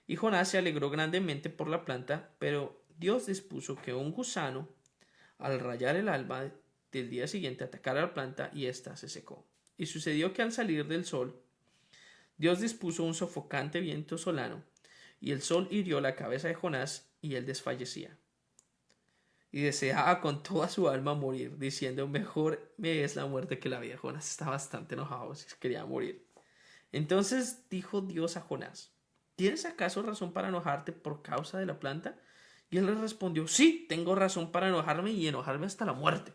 Y Jonás se alegró grandemente por la planta, pero Dios dispuso que un gusano, al rayar el alba del día siguiente, atacara a la planta y ésta se secó. Y sucedió que al salir del sol, Dios dispuso un sofocante viento solano, y el sol hirió la cabeza de Jonás, y él desfallecía. Y deseaba con toda su alma morir, diciendo, mejor me es la muerte que la vida. Jonás está bastante enojado, si quería morir. Entonces dijo Dios a Jonás, ¿tienes acaso razón para enojarte por causa de la planta? Y él le respondió, sí, tengo razón para enojarme y enojarme hasta la muerte.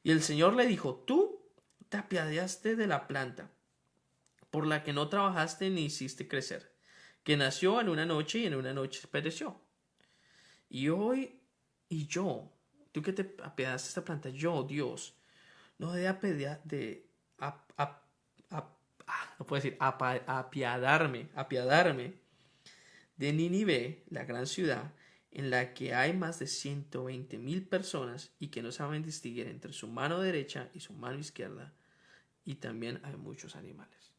Y el Señor le dijo, tú te apiadaste de la planta, por la que no trabajaste ni hiciste crecer, que nació en una noche y en una noche pereció. Y hoy, y yo, tú que te apiadaste de esta planta, yo, Dios, no he de no puedo decir apiadarme de Nínive, la gran ciudad, en la que hay más de 120,000 personas y que no saben distinguir entre su mano derecha y su mano izquierda, y también hay muchos animales.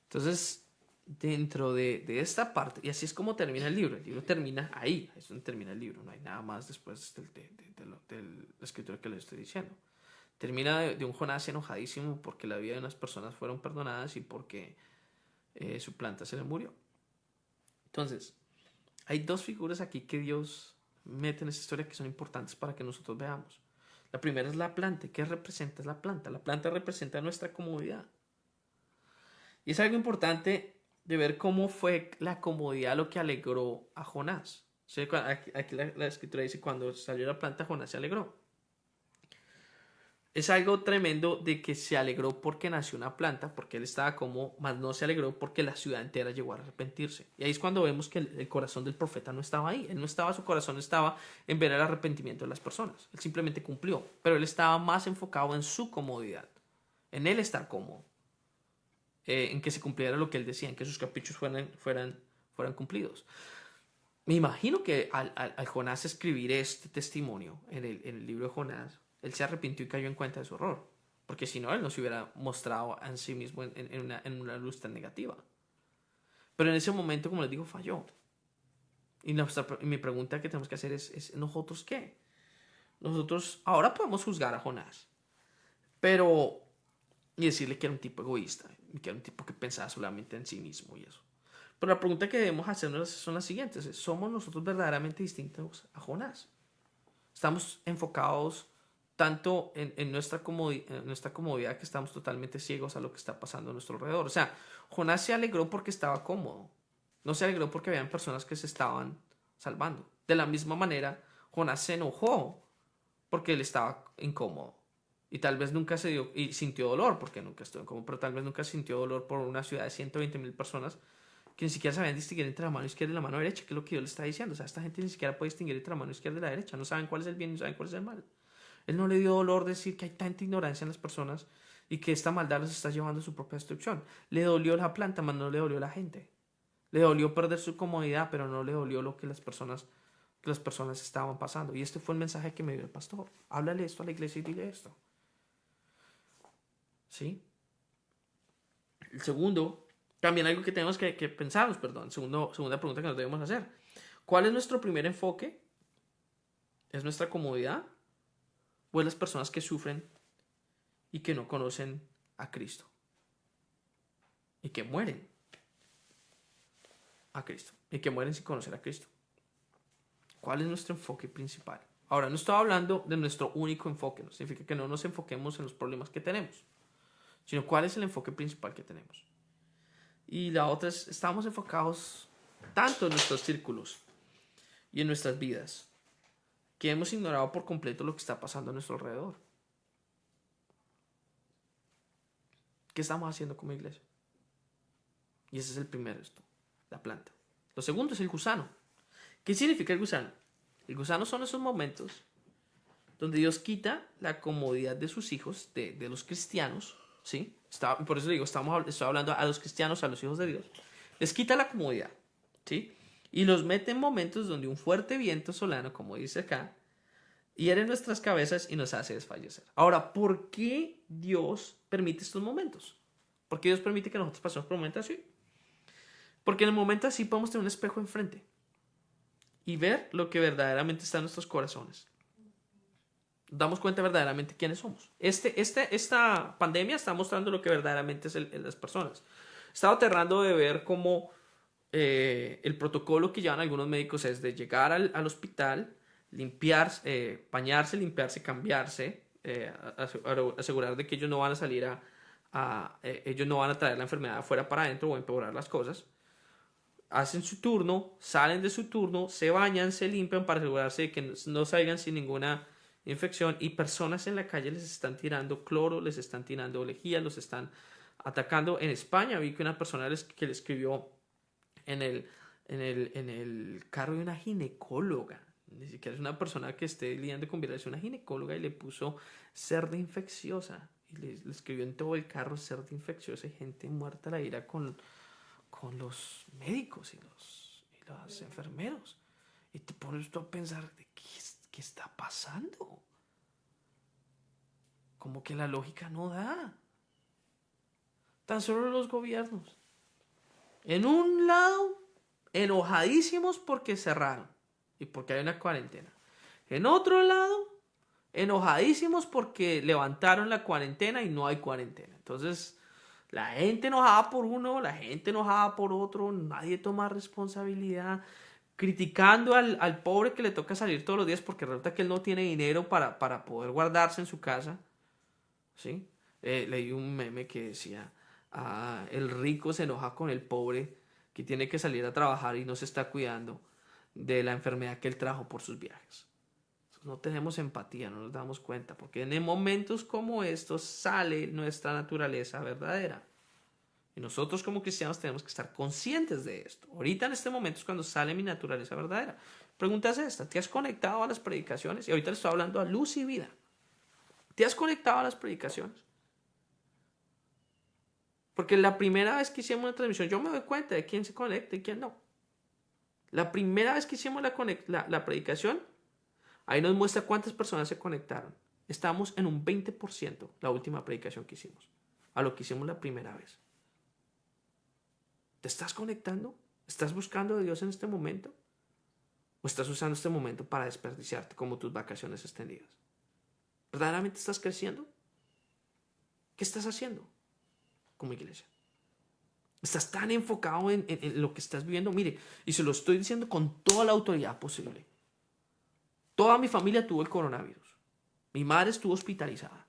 Entonces, dentro de esta parte, y así es como termina el libro termina ahí, es donde termina el libro, no hay nada más después de la escritura que les estoy diciendo. Termina de un Jonás enojadísimo porque la vida de unas personas fueron perdonadas y porque su planta se le murió. Entonces, hay dos figuras aquí que Dios mete en esta historia que son importantes para que nosotros veamos. La primera es la planta. ¿Qué representa la planta? La planta representa nuestra comodidad. Y es algo importante de ver cómo fue la comodidad lo que alegró a Jonás. Aquí la escritura dice, cuando salió la planta, Jonás se alegró. es algo tremendo de que se alegró porque nació una planta, porque él estaba como, mas no se alegró porque la ciudad entera llegó a arrepentirse. Y ahí es cuando vemos que el corazón del profeta no estaba ahí. Él no estaba, su corazón estaba en ver el arrepentimiento de las personas. Él simplemente cumplió, pero él estaba más enfocado en su comodidad, en él estar cómodo, en que se cumpliera lo que él decía, en que sus caprichos fueran cumplidos. Me imagino que al Jonás escribir este testimonio en el libro de Jonás, él se arrepintió y cayó en cuenta de su error. Porque si no, él no se hubiera mostrado en sí mismo en una luz tan negativa. Pero en ese momento, como les digo, falló. Y mi pregunta que tenemos que hacer es ¿nosotros qué? Nosotros ahora podemos juzgar a Jonás, pero y decirle que era un tipo egoísta, que era un tipo que pensaba solamente en sí mismo y eso. Pero la pregunta que debemos hacernos son las siguientes. ¿Somos nosotros verdaderamente distintos a Jonás? Estamos enfocados tanto en nuestra comodidad que estamos totalmente ciegos a lo que está pasando a nuestro alrededor. O sea, Jonás se alegró porque estaba cómodo. No se alegró porque habían personas que se estaban salvando. De la misma manera, Jonás se enojó porque él estaba incómodo. Y tal vez nunca se dio y sintió dolor porque nunca estuvo incómodo, pero tal vez nunca sintió dolor por una ciudad de 120,000 personas que ni siquiera sabían distinguir entre la mano izquierda y la mano derecha, que es lo que Dios le está diciendo. O sea, esta gente ni siquiera puede distinguir entre la mano izquierda y la derecha. No saben cuál es el bien, no saben cuál es el mal. Él no le dio dolor decir que hay tanta ignorancia en las personas y que esta maldad los está llevando a su propia destrucción. Le dolió la planta, mas no le dolió la gente. Le dolió perder su comodidad, pero no le dolió lo que las personas estaban pasando. Y este fue el mensaje que me dio el pastor. Háblale esto a la iglesia y dile esto. ¿Sí? El segundo, también algo que tenemos que pensarnos, perdón, segunda pregunta que nos debemos hacer. ¿Cuál es nuestro primer enfoque? ¿Es nuestra comodidad? ¿O es las personas que sufren y que no conocen a Cristo? Y que mueren a Cristo. Y que mueren sin conocer a Cristo. ¿Cuál es nuestro enfoque principal? Ahora, no estoy hablando de nuestro único enfoque. No significa que no nos enfoquemos en los problemas que tenemos, sino cuál es el enfoque principal que tenemos. Y la otra es, estamos enfocados tanto en nuestros círculos y en nuestras vidas que hemos ignorado por completo lo que está pasando a nuestro alrededor. ¿Qué estamos haciendo como iglesia? Y ese es el primero, la planta. Lo segundo es el gusano. ¿Qué significa el gusano? El gusano son esos momentos donde Dios quita la comodidad de sus hijos, de los cristianos, ¿sí? Por eso digo, estoy hablando a los cristianos, a los hijos de Dios. Les quita la comodidad, ¿sí? Y los mete en momentos donde un fuerte viento solano, como dice acá, hiere nuestras cabezas y nos hace desfallecer. Ahora, ¿por qué Dios permite estos momentos? ¿Por qué Dios permite que nosotros pasemos por momentos así? Porque en el momento así podemos tener un espejo enfrente y ver lo que verdaderamente está en nuestros corazones. Damos cuenta verdaderamente quiénes somos. Esta pandemia está mostrando lo que verdaderamente es las personas. Estaba aterrando de ver cómo el protocolo que llevan algunos médicos es de llegar al hospital, limpiarse, bañarse, limpiarse, cambiarse, asegurar de que ellos no van a salir ellos no van a traer la enfermedad afuera para adentro o empeorar las cosas. Hacen su turno, salen de su turno, se bañan, se limpian para asegurarse de que no salgan sin ninguna infección, y personas en la calle les están tirando cloro, les están tirando lejía, los están atacando. En España vi que una persona que le escribió en el carro de una ginecóloga, ni siquiera es una persona que esté lidiando con violencia, una ginecóloga, y le puso cerda infecciosa, y le escribió en todo el carro cerda infecciosa, y gente muerta a la ira con los médicos y los enfermeros. Y te pones tú a pensar de qué está pasando. Como que la lógica no da. Tan solo los gobiernos. En un lado, enojadísimos porque cerraron y porque hay una cuarentena. En otro lado, enojadísimos porque levantaron la cuarentena y no hay cuarentena. Entonces, la gente enojada por uno, la gente enojada por otro, nadie toma responsabilidad, criticando al pobre que le toca salir todos los días porque resulta que él no tiene dinero para poder guardarse en su casa, ¿sí? Leí un meme que decía, el rico se enoja con el pobre que tiene que salir a trabajar y no se está cuidando de la enfermedad que él trajo por sus viajes. No tenemos empatía, no nos damos cuenta, porque en momentos como estos sale nuestra naturaleza verdadera. Y nosotros como cristianos tenemos que estar conscientes de esto. Ahorita en este momento es cuando sale mi naturaleza verdadera. Pregunta es esta: ¿te has conectado a las predicaciones? Y ahorita le estoy hablando a luz y vida. ¿Te has conectado a las predicaciones? Porque la primera vez que hicimos una transmisión, yo me doy cuenta de quién se conecta y quién no. La primera vez que hicimos la predicación, ahí nos muestra cuántas personas se conectaron. Estamos en un 20% la última predicación que hicimos, a lo que hicimos la primera vez. ¿Te estás conectando? ¿Estás buscando a Dios en este momento? ¿O estás usando este momento para desperdiciarte como tus vacaciones extendidas? ¿Verdaderamente estás creciendo? ¿Qué estás haciendo como iglesia? Estás tan enfocado en lo que estás viviendo. Mire, y se lo estoy diciendo con toda la autoridad posible. Toda mi familia tuvo el coronavirus. Mi madre estuvo hospitalizada.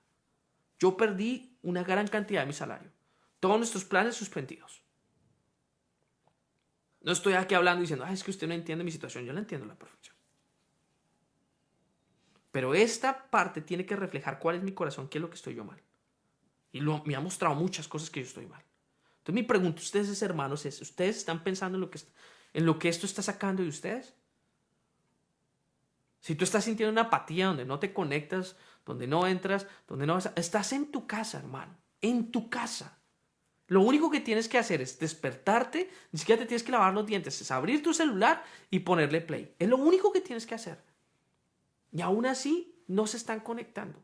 Yo perdí una gran cantidad de mi salario. Todos nuestros planes suspendidos. No estoy aquí hablando diciendo, es que usted no entiende mi situación. Yo la entiendo a la perfección. Pero esta parte tiene que reflejar cuál es mi corazón, qué es lo que estoy yo mal. Y me ha mostrado muchas cosas que yo estoy mal. Entonces mi pregunta a ustedes, hermanos, es: ¿ustedes están pensando en lo que esto está sacando de ustedes? Si tú estás sintiendo una apatía donde no te conectas, donde no entras, donde no vas, estás en tu casa, hermano, en tu casa. Lo único que tienes que hacer es despertarte, ni siquiera te tienes que lavar los dientes, es abrir tu celular y ponerle play. Es lo único que tienes que hacer. Y aún así no se están conectando.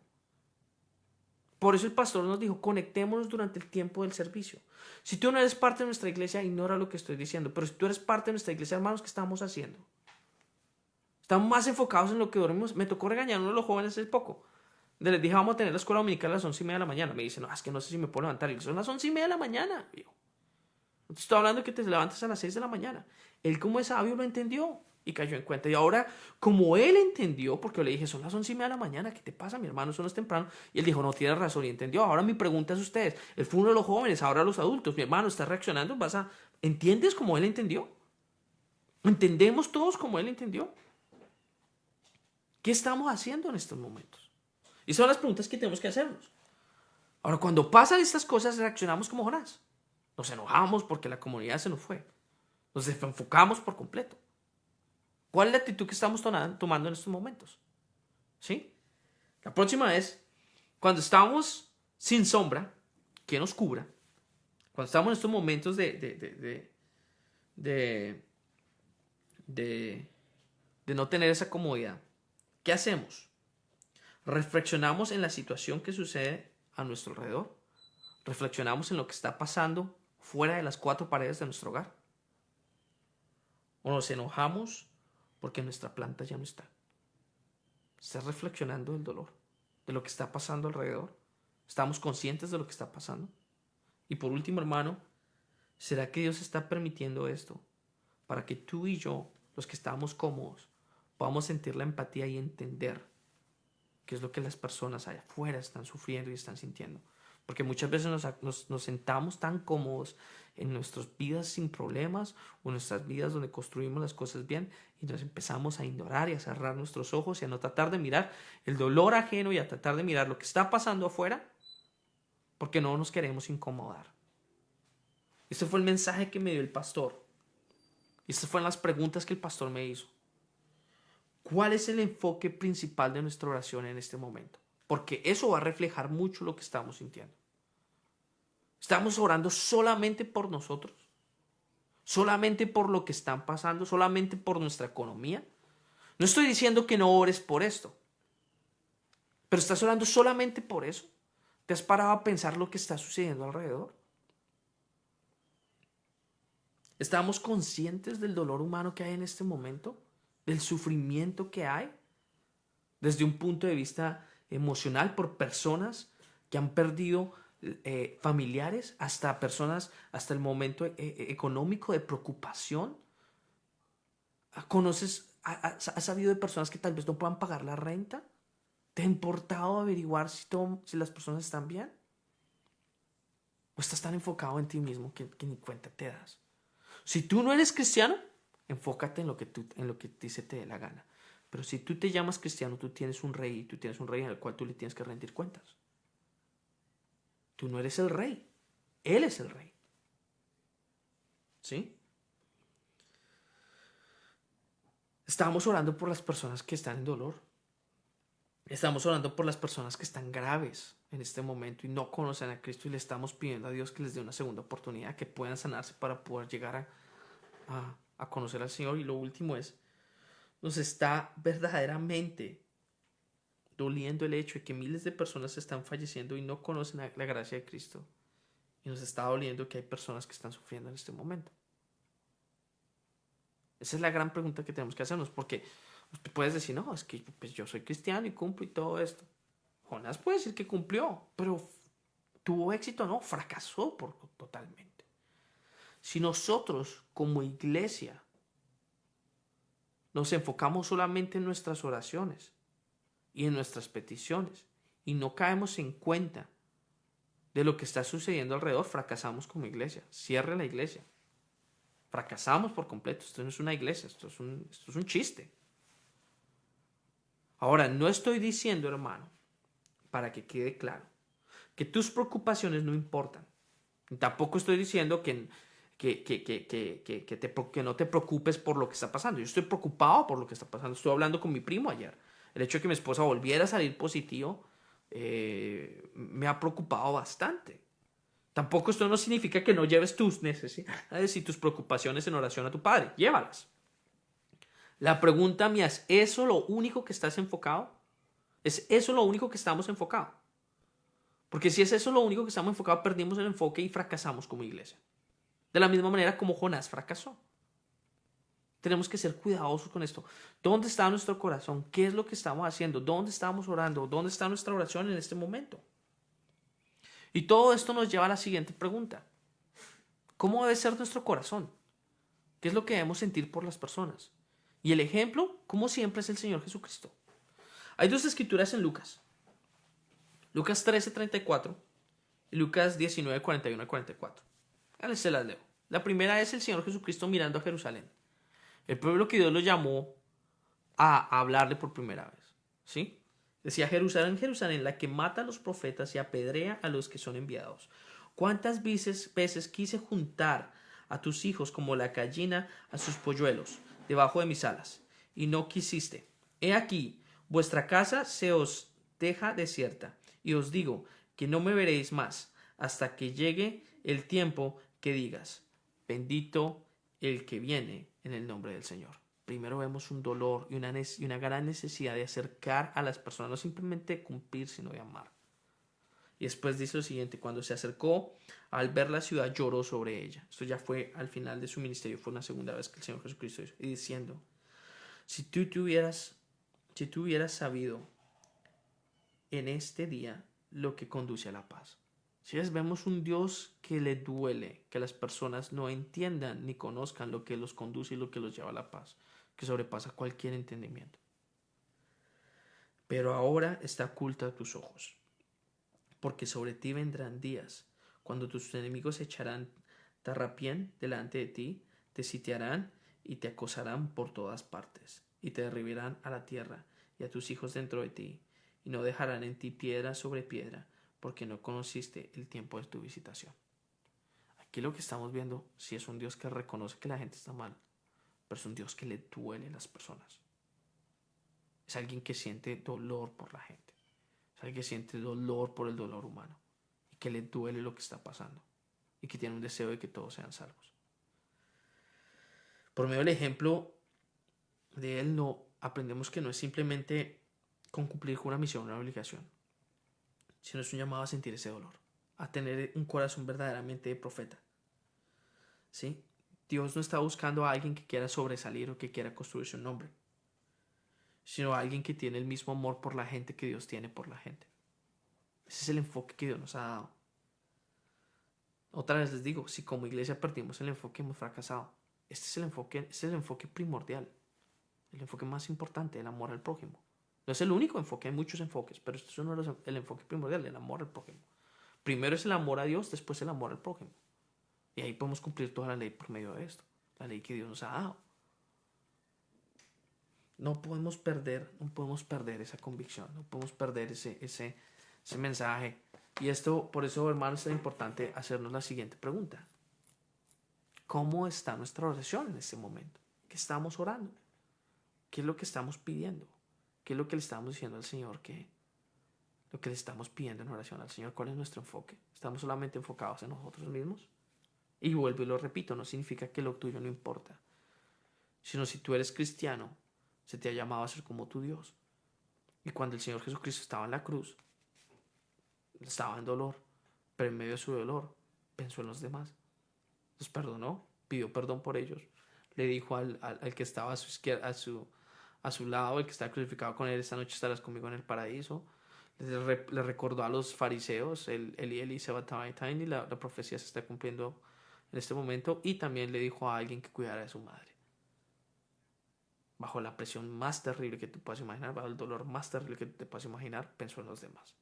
Por eso el pastor nos dijo: conectémonos durante el tiempo del servicio. Si tú no eres parte de nuestra iglesia, ignora lo que estoy diciendo. Pero si tú eres parte de nuestra iglesia, hermanos, ¿qué estamos haciendo? Estamos más enfocados en lo que dormimos. Me tocó regañar a uno de los jóvenes hace poco. Les dije: vamos a tener la escuela dominical a las 11:30 de la mañana. Me dice: no, es que no sé si me puedo levantar. Y son las 11:30 de la mañana. Yo, no te estoy hablando de que te levantes a las 6 de la mañana. Él, como es sabio, lo entendió y cayó en cuenta. Y ahora, como él entendió, porque yo le dije: son las 11:30 de la mañana, ¿qué te pasa, mi hermano? Eso no es temprano. Y él dijo: no, tienes razón, y entendió. Ahora mi pregunta es a ustedes: él fue uno de los jóvenes, ahora los adultos. Mi hermano, ¿estás reaccionando? ¿Entiendes como él entendió? ¿Entendemos todos como él entendió? ¿Qué estamos haciendo en estos momentos? Y son las preguntas que tenemos que hacernos. Ahora, cuando pasan estas cosas, reaccionamos como Jonás. Nos enojamos porque la comunidad se nos fue. Nos desenfocamos por completo. ¿Cuál es la actitud que estamos tomando en estos momentos? ¿Sí? La próxima vez, cuando estamos sin sombra, que nos cubra, cuando estamos en estos momentos de no tener esa comodidad, ¿qué hacemos? Reflexionamos en la situación que sucede a nuestro alrededor. Reflexionamos en lo que está pasando fuera de las cuatro paredes de nuestro hogar. O nos enojamos porque nuestra planta ya no está. ¿Estás reflexionando del dolor, de lo que está pasando alrededor? ¿Estamos conscientes de lo que está pasando? Y por último, hermano, ¿será que Dios está permitiendo esto para que tú y yo, los que estamos cómodos, podamos sentir la empatía y entender qué es lo que las personas allá afuera están sufriendo y están sintiendo? Porque muchas veces nos sentamos tan cómodos en nuestras vidas sin problemas, o en nuestras vidas donde construimos las cosas bien, y nos empezamos a ignorar y a cerrar nuestros ojos y a no tratar de mirar el dolor ajeno y a tratar de mirar lo que está pasando afuera, porque no nos queremos incomodar. Este fue el mensaje que me dio el pastor. Y estas fueron las preguntas que el pastor me hizo. ¿Cuál es el enfoque principal de nuestra oración en este momento? Porque eso va a reflejar mucho lo que estamos sintiendo. ¿Estamos orando solamente por nosotros? ¿Solamente por lo que están pasando? ¿Solamente por nuestra economía? No estoy diciendo que no ores por esto. Pero ¿estás orando solamente por eso? ¿Te has parado a pensar lo que está sucediendo alrededor? ¿Estamos conscientes del dolor humano que hay en este momento? ¿Del sufrimiento que hay? Desde un punto de vista emocional, por personas que han perdido familiares, hasta personas, hasta el momento económico de preocupación. ¿Has sabido de personas que tal vez no puedan pagar la renta? ¿Te ha importado averiguar si las personas están bien? ¿O estás tan enfocado en ti mismo que ni cuenta te das? Si tú no eres cristiano, enfócate en lo que a ti se te dé la gana. Pero si tú te llamas cristiano, tú tienes un rey y tú tienes un rey al cual tú le tienes que rendir cuentas. Tú no eres el rey, Él es el rey. ¿Sí? Estamos orando por las personas que están en dolor. Estamos orando por las personas que están graves en este momento y no conocen a Cristo y le estamos pidiendo a Dios que les dé una segunda oportunidad, que puedan sanarse para poder llegar a conocer al Señor. Y lo último es, nos está verdaderamente doliendo el hecho de que miles de personas están falleciendo y no conocen la gracia de Cristo. Y nos está doliendo que hay personas que están sufriendo en este momento. Esa es la gran pregunta que tenemos que hacernos, porque usted puede decir, no, es que pues, yo soy cristiano y cumplo y todo esto. Jonás puede decir que cumplió, pero tuvo éxito, no, fracasó totalmente. Si nosotros como iglesia nos enfocamos solamente en nuestras oraciones y en nuestras peticiones y no caemos en cuenta de lo que está sucediendo alrededor, fracasamos como iglesia. Cierre la iglesia. Fracasamos por completo. Esto no es una iglesia, esto es un chiste. Ahora, no estoy diciendo, hermano, para que quede claro, que tus preocupaciones no importan. Tampoco estoy diciendo que no te preocupes por lo que está pasando. Yo estoy preocupado por lo que está pasando. Estuve hablando con mi primo ayer. El hecho de que mi esposa volviera a salir positivo me ha preocupado bastante. Tampoco esto no significa que no lleves tus necesidades y tus preocupaciones en oración a tu Padre. Llévalas. La pregunta mía es, ¿eso lo único que estás enfocado? ¿Es eso lo único que estamos enfocados? Porque si es eso lo único que estamos enfocados, perdimos el enfoque y fracasamos como iglesia. De la misma manera como Jonás fracasó. Tenemos que ser cuidadosos con esto. ¿Dónde está nuestro corazón? ¿Qué es lo que estamos haciendo? ¿Dónde estamos orando? ¿Dónde está nuestra oración en este momento? Y todo esto nos lleva a la siguiente pregunta. ¿Cómo debe ser nuestro corazón? ¿Qué es lo que debemos sentir por las personas? Y el ejemplo, como siempre, es el Señor Jesucristo. Hay dos escrituras en Lucas. Lucas 13:34 y Lucas 19:41-44. Se las leo. La primera es el Señor Jesucristo mirando a Jerusalén. El pueblo que Dios lo llamó a hablarle por primera vez. ¿Sí? Decía, Jerusalén, Jerusalén, la que mata a los profetas y apedrea a los que son enviados. ¿Cuántas veces quise juntar a tus hijos como la gallina a sus polluelos debajo de mis alas? Y no quisiste. He aquí, vuestra casa se os deja desierta. Y os digo que no me veréis más hasta que llegue el tiempo que digas, bendito el que viene en el nombre del Señor. Primero vemos un dolor y una gran necesidad de acercar a las personas, no simplemente de cumplir, sino de amar. Y después dice lo siguiente, cuando se acercó, al ver la ciudad, lloró sobre ella. Esto ya fue al final de su ministerio, fue una segunda vez que el Señor Jesucristo hizo. Y diciendo, si tú hubieras sabido en este día lo que conduce a la paz. Si ves, vemos un Dios que le duele que las personas no entiendan ni conozcan lo que los conduce y lo que los lleva a la paz, que sobrepasa cualquier entendimiento. Pero ahora está oculta a tus ojos, porque sobre ti vendrán días cuando tus enemigos echarán tarrapién delante de ti, te sitiarán y te acosarán por todas partes, y te derribarán a la tierra y a tus hijos dentro de ti, y no dejarán en ti piedra sobre piedra, porque no conociste el tiempo de tu visitación. Aquí lo que estamos viendo, sí es un Dios que reconoce que la gente está mal, pero es un Dios que le duele a las personas. Es alguien que siente dolor por la gente. Es alguien que siente dolor por el dolor humano. Y que le duele lo que está pasando. Y que tiene un deseo de que todos sean salvos. Por medio del ejemplo de él, aprendemos que no es simplemente con cumplir con una misión o una obligación, sino es un llamado a sentir ese dolor, a tener un corazón verdaderamente de profeta. ¿Sí? Dios no está buscando a alguien que quiera sobresalir o que quiera construirse un nombre, sino a alguien que tiene el mismo amor por la gente que Dios tiene por la gente. Ese es el enfoque que Dios nos ha dado. Otra vez les digo, si como iglesia perdimos el enfoque, hemos fracasado. Este es el enfoque primordial, el enfoque más importante, el amor al prójimo. No es el único enfoque, hay muchos enfoques, pero este es el enfoque primordial, el amor al prójimo. Primero es el amor a Dios, después el amor al prójimo. Y ahí podemos cumplir toda la ley por medio de esto, la ley que Dios nos ha dado. No podemos perder esa convicción, no podemos perder ese mensaje. Y esto, por eso, hermanos, es tan importante hacernos la siguiente pregunta. ¿Cómo está nuestra oración en este momento? ¿Qué estamos orando? ¿Qué es lo que estamos pidiendo? ¿Qué es lo que le estamos diciendo al Señor? Lo que le estamos pidiendo en oración al Señor. ¿Cuál es nuestro enfoque? ¿Estamos solamente enfocados en nosotros mismos? Y vuelvo y lo repito, no significa que lo tuyo no importa, sino si tú eres cristiano, se te ha llamado a ser como tu Dios. Y cuando el Señor Jesucristo estaba en la cruz, estaba en dolor, pero en medio de su dolor pensó en los demás. Los perdonó, pidió perdón por ellos. Le dijo al que estaba a su izquierda, a su lado, el que estaba crucificado con él: esta noche estarás conmigo en el paraíso. Le recordó a los fariseos, el Eli Sabataitain, y la profecía se está cumpliendo en este momento. Y también le dijo a alguien que cuidara de su madre. Bajo la presión más terrible que tú puedas imaginar, bajo el dolor más terrible que te puedas imaginar, pensó en los demás.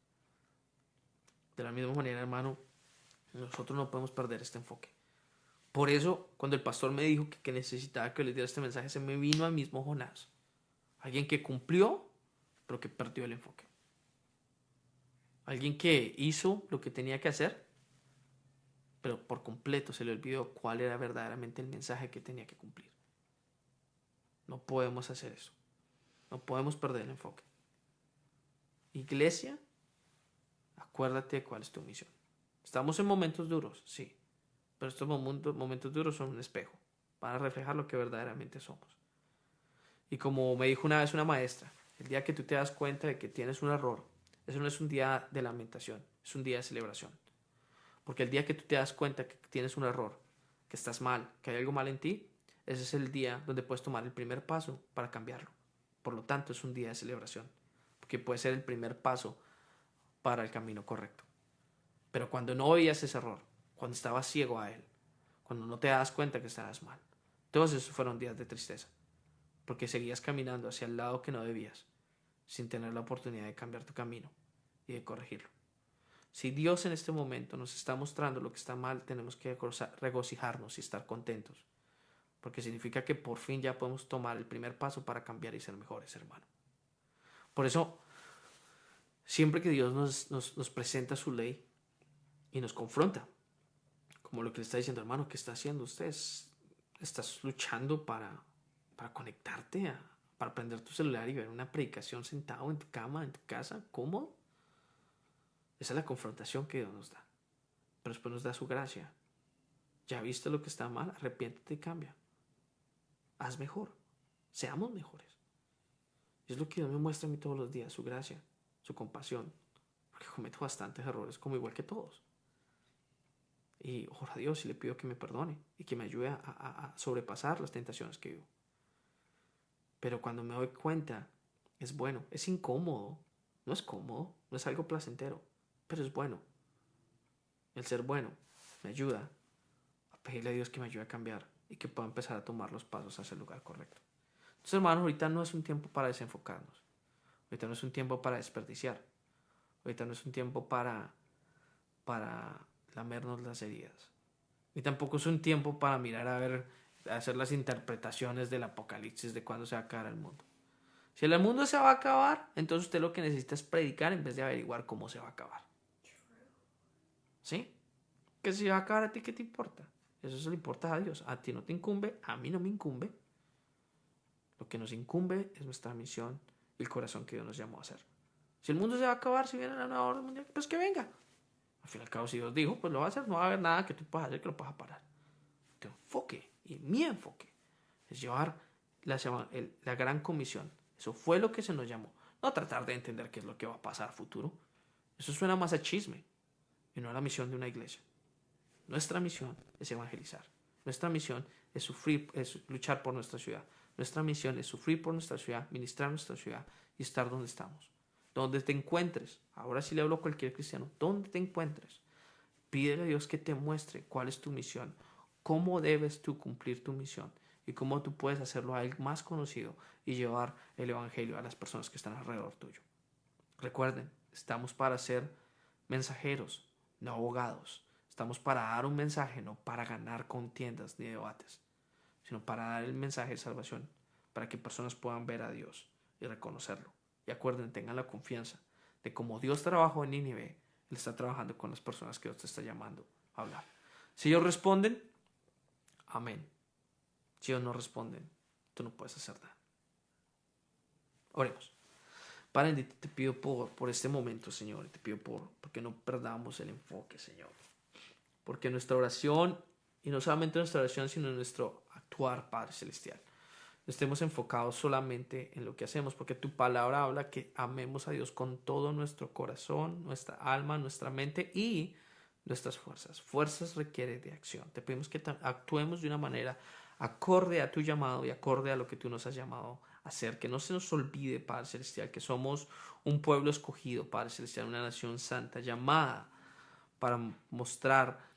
De la misma manera, hermano, nosotros no podemos perder este enfoque. Por eso, cuando el pastor me dijo que necesitaba que les diera este mensaje, se me vino al mismo Jonás. Alguien que cumplió, pero que perdió el enfoque. Alguien que hizo lo que tenía que hacer, pero por completo se le olvidó cuál era verdaderamente el mensaje que tenía que cumplir. No podemos hacer eso. No podemos perder el enfoque. Iglesia, acuérdate de cuál es tu misión. Estamos en momentos duros, sí, pero estos momentos duros son un espejo para reflejar lo que verdaderamente somos. Y como me dijo una vez una maestra, el día que tú te das cuenta de que tienes un error, eso no es un día de lamentación, es un día de celebración. Porque el día que tú te das cuenta que tienes un error, que estás mal, que hay algo mal en ti, ese es el día donde puedes tomar el primer paso para cambiarlo. Por lo tanto, es un día de celebración, porque puede ser el primer paso para el camino correcto. Pero cuando no veías ese error, cuando estabas ciego a él, cuando no te das cuenta que estabas mal, todos esos fueron días de tristeza, porque seguías caminando hacia el lado que no debías, sin tener la oportunidad de cambiar tu camino y de corregirlo. Si Dios en este momento nos está mostrando lo que está mal, tenemos que regocijarnos y estar contentos, porque significa que por fin ya podemos tomar el primer paso para cambiar y ser mejores, hermano. Por eso, siempre que Dios nos presenta su ley y nos confronta, como lo que le está diciendo: hermano, ¿qué está haciendo usted? ¿Estás luchando para conectarte, para prender tu celular y ver una predicación sentado en tu cama, en tu casa, cómodo? Esa es la confrontación que Dios nos da. Pero después nos da su gracia. Ya viste lo que está mal, arrepiéntete y cambia. Haz mejor. Seamos mejores. Y es lo que Dios me muestra a mí todos los días: su gracia, su compasión. Porque cometo bastantes errores, como igual que todos. Y oro a Dios y le pido que me perdone y que me ayude a sobrepasar las tentaciones que vivo. Pero cuando me doy cuenta, es bueno, es incómodo. No es cómodo, no es algo placentero, pero es bueno. El ser bueno me ayuda a pedirle a Dios que me ayude a cambiar y que pueda empezar a tomar los pasos hacia el lugar correcto. Entonces, hermanos, ahorita no es un tiempo para desenfocarnos. Ahorita no es un tiempo para desperdiciar. Ahorita no es un tiempo para lamernos las heridas. Y tampoco es un tiempo para mirar a ver, hacer las interpretaciones del apocalipsis de cuándo se va a acabar el mundo. Si el mundo se va a acabar, entonces usted lo que necesita es predicar en vez de averiguar cómo se va a acabar. ¿Sí? Que si se va a acabar, ¿a ti qué te importa? Eso se le importa a Dios. A ti no te incumbe, a mí no me incumbe. Lo que nos incumbe es nuestra misión y el corazón que Dios nos llamó a hacer. Si el mundo se va a acabar, si viene la nueva orden mundial, pues que venga. Al fin y al cabo, si Dios dijo, pues lo va a hacer. No va a haber nada que tú puedas hacer que lo puedas parar. Tu enfoque y mi enfoque es llevar la gran comisión. Eso fue lo que se nos llamó. No tratar de entender qué es lo que va a pasar a futuro. Eso suena más a chisme y no a la misión de una iglesia. Nuestra misión es evangelizar. Nuestra misión es luchar por nuestra ciudad. Nuestra misión es sufrir por nuestra ciudad, ministrar nuestra ciudad y estar donde estamos. Donde te encuentres. Ahora sí le hablo a cualquier cristiano. Donde te encuentres. Pídele a Dios que te muestre cuál es tu misión. Cómo debes tú cumplir tu misión. Y cómo tú puedes hacerlo a él más conocido y llevar el evangelio a las personas que están alrededor tuyo. Recuerden, estamos para ser mensajeros, no abogados. Estamos para dar un mensaje, no para ganar contiendas ni debates, sino para dar el mensaje de salvación, para que personas puedan ver a Dios y reconocerlo. Y acuerden, tengan la confianza de como Dios trabajó en Nínive, Él está trabajando con las personas que Dios te está llamando a hablar. Si ellos responden, amén. Si ellos no responden, tú no puedes hacer nada. Oremos. Padre, te pido por este momento, Señor, y te pido porque no perdamos el enfoque, Señor. Porque nuestra oración, y no solamente nuestra oración, sino nuestro actuar, Padre Celestial, no estemos enfocados solamente en lo que hacemos, porque tu palabra habla que amemos a Dios con todo nuestro corazón, nuestra alma, nuestra mente y nuestras fuerzas. Fuerzas requiere de acción. Te pedimos que actuemos de una manera acorde a tu llamado y acorde a lo que tú nos has llamado a hacer. Que no se nos olvide, Padre Celestial, que somos un pueblo escogido, Padre Celestial, una nación santa llamada para mostrar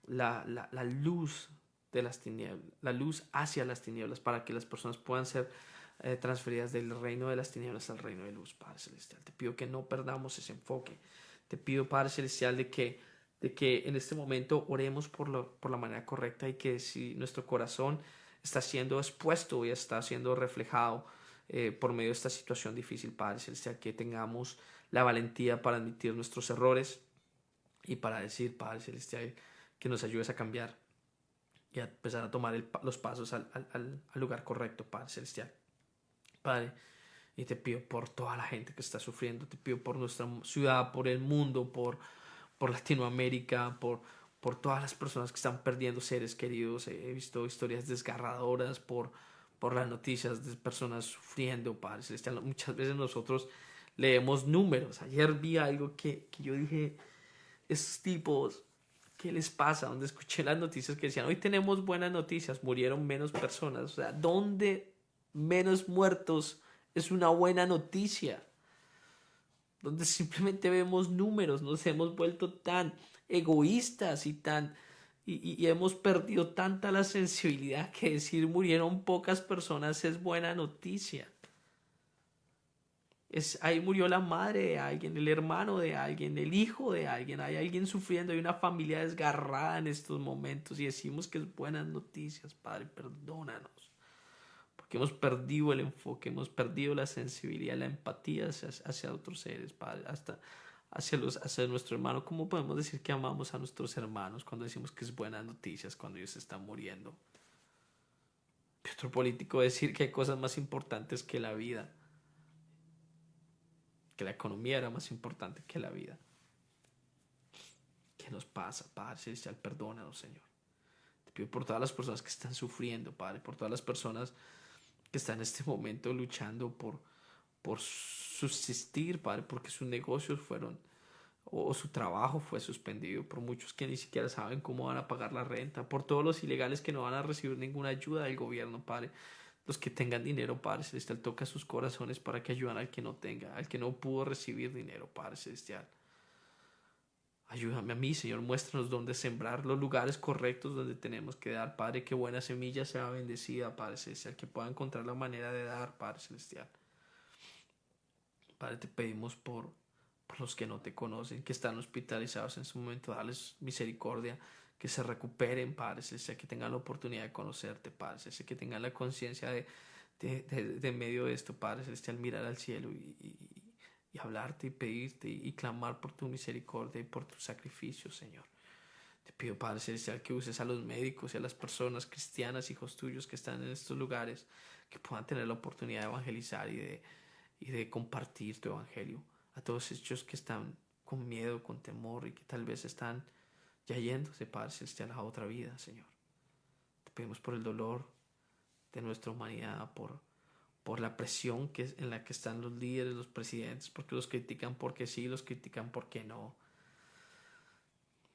la luz de las tinieblas, la luz hacia las tinieblas, para que las personas puedan ser transferidas del reino de las tinieblas al reino de luz, Padre Celestial. Te pido que no perdamos ese enfoque. Te pido, Padre Celestial, de que en este momento oremos por la manera correcta, y que si nuestro corazón está siendo expuesto y está siendo reflejado por medio de esta situación difícil, Padre Celestial, que tengamos la valentía para admitir nuestros errores y para decir, Padre Celestial, que nos ayudes a cambiar y a empezar a tomar los pasos al lugar correcto, Padre Celestial. Padre, y te pido por toda la gente que está sufriendo, te pido por nuestra ciudad, por el mundo, por Latinoamérica, por todas las personas que están perdiendo seres queridos. He visto historias desgarradoras por las noticias de personas sufriendo, Padre Celestial. Muchas veces nosotros leemos números. Ayer vi algo que yo dije, esos tipos, ¿qué les pasa? Donde escuché las noticias que decían, hoy tenemos buenas noticias, murieron menos personas. O sea, ¿dónde menos muertos es una buena noticia? Donde simplemente vemos números, nos hemos vuelto tan egoístas y hemos perdido tanta la sensibilidad, que decir murieron pocas personas es buena noticia. Ahí murió la madre de alguien, el hermano de alguien, el hijo de alguien, hay alguien sufriendo, hay una familia desgarrada en estos momentos, y decimos que es buenas noticias. Padre, perdónanos, porque hemos perdido el enfoque, hemos perdido la sensibilidad, la empatía hacia otros seres, Padre, hasta hacia nuestro hermano. ¿Cómo podemos decir que amamos a nuestros hermanos cuando decimos que es buenas noticias cuando ellos están muriendo? Y otro político decir que hay cosas más importantes que la vida, que la economía era más importante que la vida. ¿Qué nos pasa, Padre Celestial? Perdónanos, Señor. Te pido por todas las personas que están sufriendo, Padre, por todas las personas que están en este momento luchando por subsistir, Padre, porque sus negocios fueron, o su trabajo fue suspendido, por muchos que ni siquiera saben cómo van a pagar la renta, por todos los ilegales que no van a recibir ninguna ayuda del gobierno, Padre. Los que tengan dinero, Padre Celestial, toca sus corazones para que ayuden al que no tenga, al que no pudo recibir dinero, Padre Celestial. Ayúdame a mí, Señor, muéstranos dónde sembrar, los lugares correctos donde tenemos que dar, Padre, que buena semilla sea bendecida, Padre Celestial, que pueda encontrar la manera de dar, Padre Celestial. Padre, te pedimos por los que no te conocen, que están hospitalizados en su momento, dales misericordia, que se recuperen, Padre Celestial, que tengan la oportunidad de conocerte, Padre Celestial, que tengan la conciencia de medio de esto, Padre Celestial, mirar al cielo y hablarte y pedirte y clamar por tu misericordia y por tu sacrificio, Señor. Te pido, Padre Celestial, que uses a los médicos y a las personas cristianas, hijos tuyos, que están en estos lugares, que puedan tener la oportunidad de evangelizar y de compartir tu evangelio a todos ellos que están con miedo, con temor, y que tal vez están ya yéndose, Padre Celestial, a otra vida, Señor. Te pedimos por el dolor de nuestra humanidad, por la presión en la que están los líderes, los presidentes, porque los critican porque sí, los critican porque no.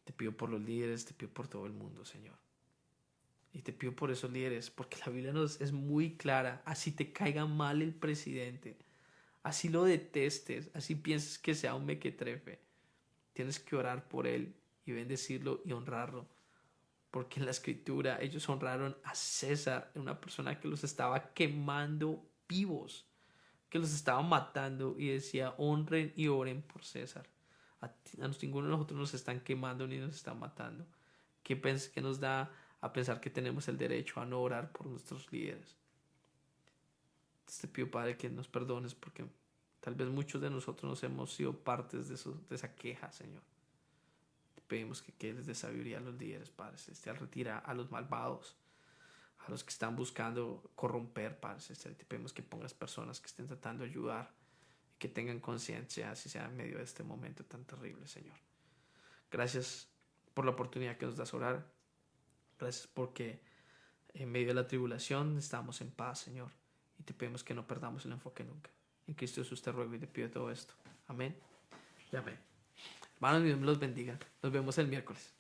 Te pido por los líderes, te pido por todo el mundo, Señor. Y te pido por esos líderes, porque la Biblia es muy clara. Así te caiga mal el presidente, así lo detestes, así pienses que sea un mequetrefe, tienes que orar por él y bendecirlo y honrarlo. Porque en la escritura ellos honraron a César, una persona que los estaba quemando vivos, que los estaba matando, y decía, honren y oren por César. A ninguno de nosotros nos están quemando ni nos están matando. ¿Qué nos da a pensar que tenemos el derecho a no orar por nuestros líderes? Te pido, Padre, que nos perdones porque tal vez muchos de nosotros nos hemos sido partes de esa queja, Señor. Te pedimos que les dé sabiduría a los líderes, Padre Celestial. Retira a los malvados, a los que están buscando corromper, Padre Celestial. Te pedimos que pongas personas que estén tratando de ayudar y que tengan conciencia, así sea en medio de este momento tan terrible, Señor. Gracias por la oportunidad que nos das a orar. Gracias porque en medio de la tribulación estamos en paz, Señor. Y te pedimos que no perdamos el enfoque nunca. En Cristo Jesús te ruego y te pido todo esto. Amén y amén. Hermanos, Dios me los bendiga. Nos vemos el miércoles.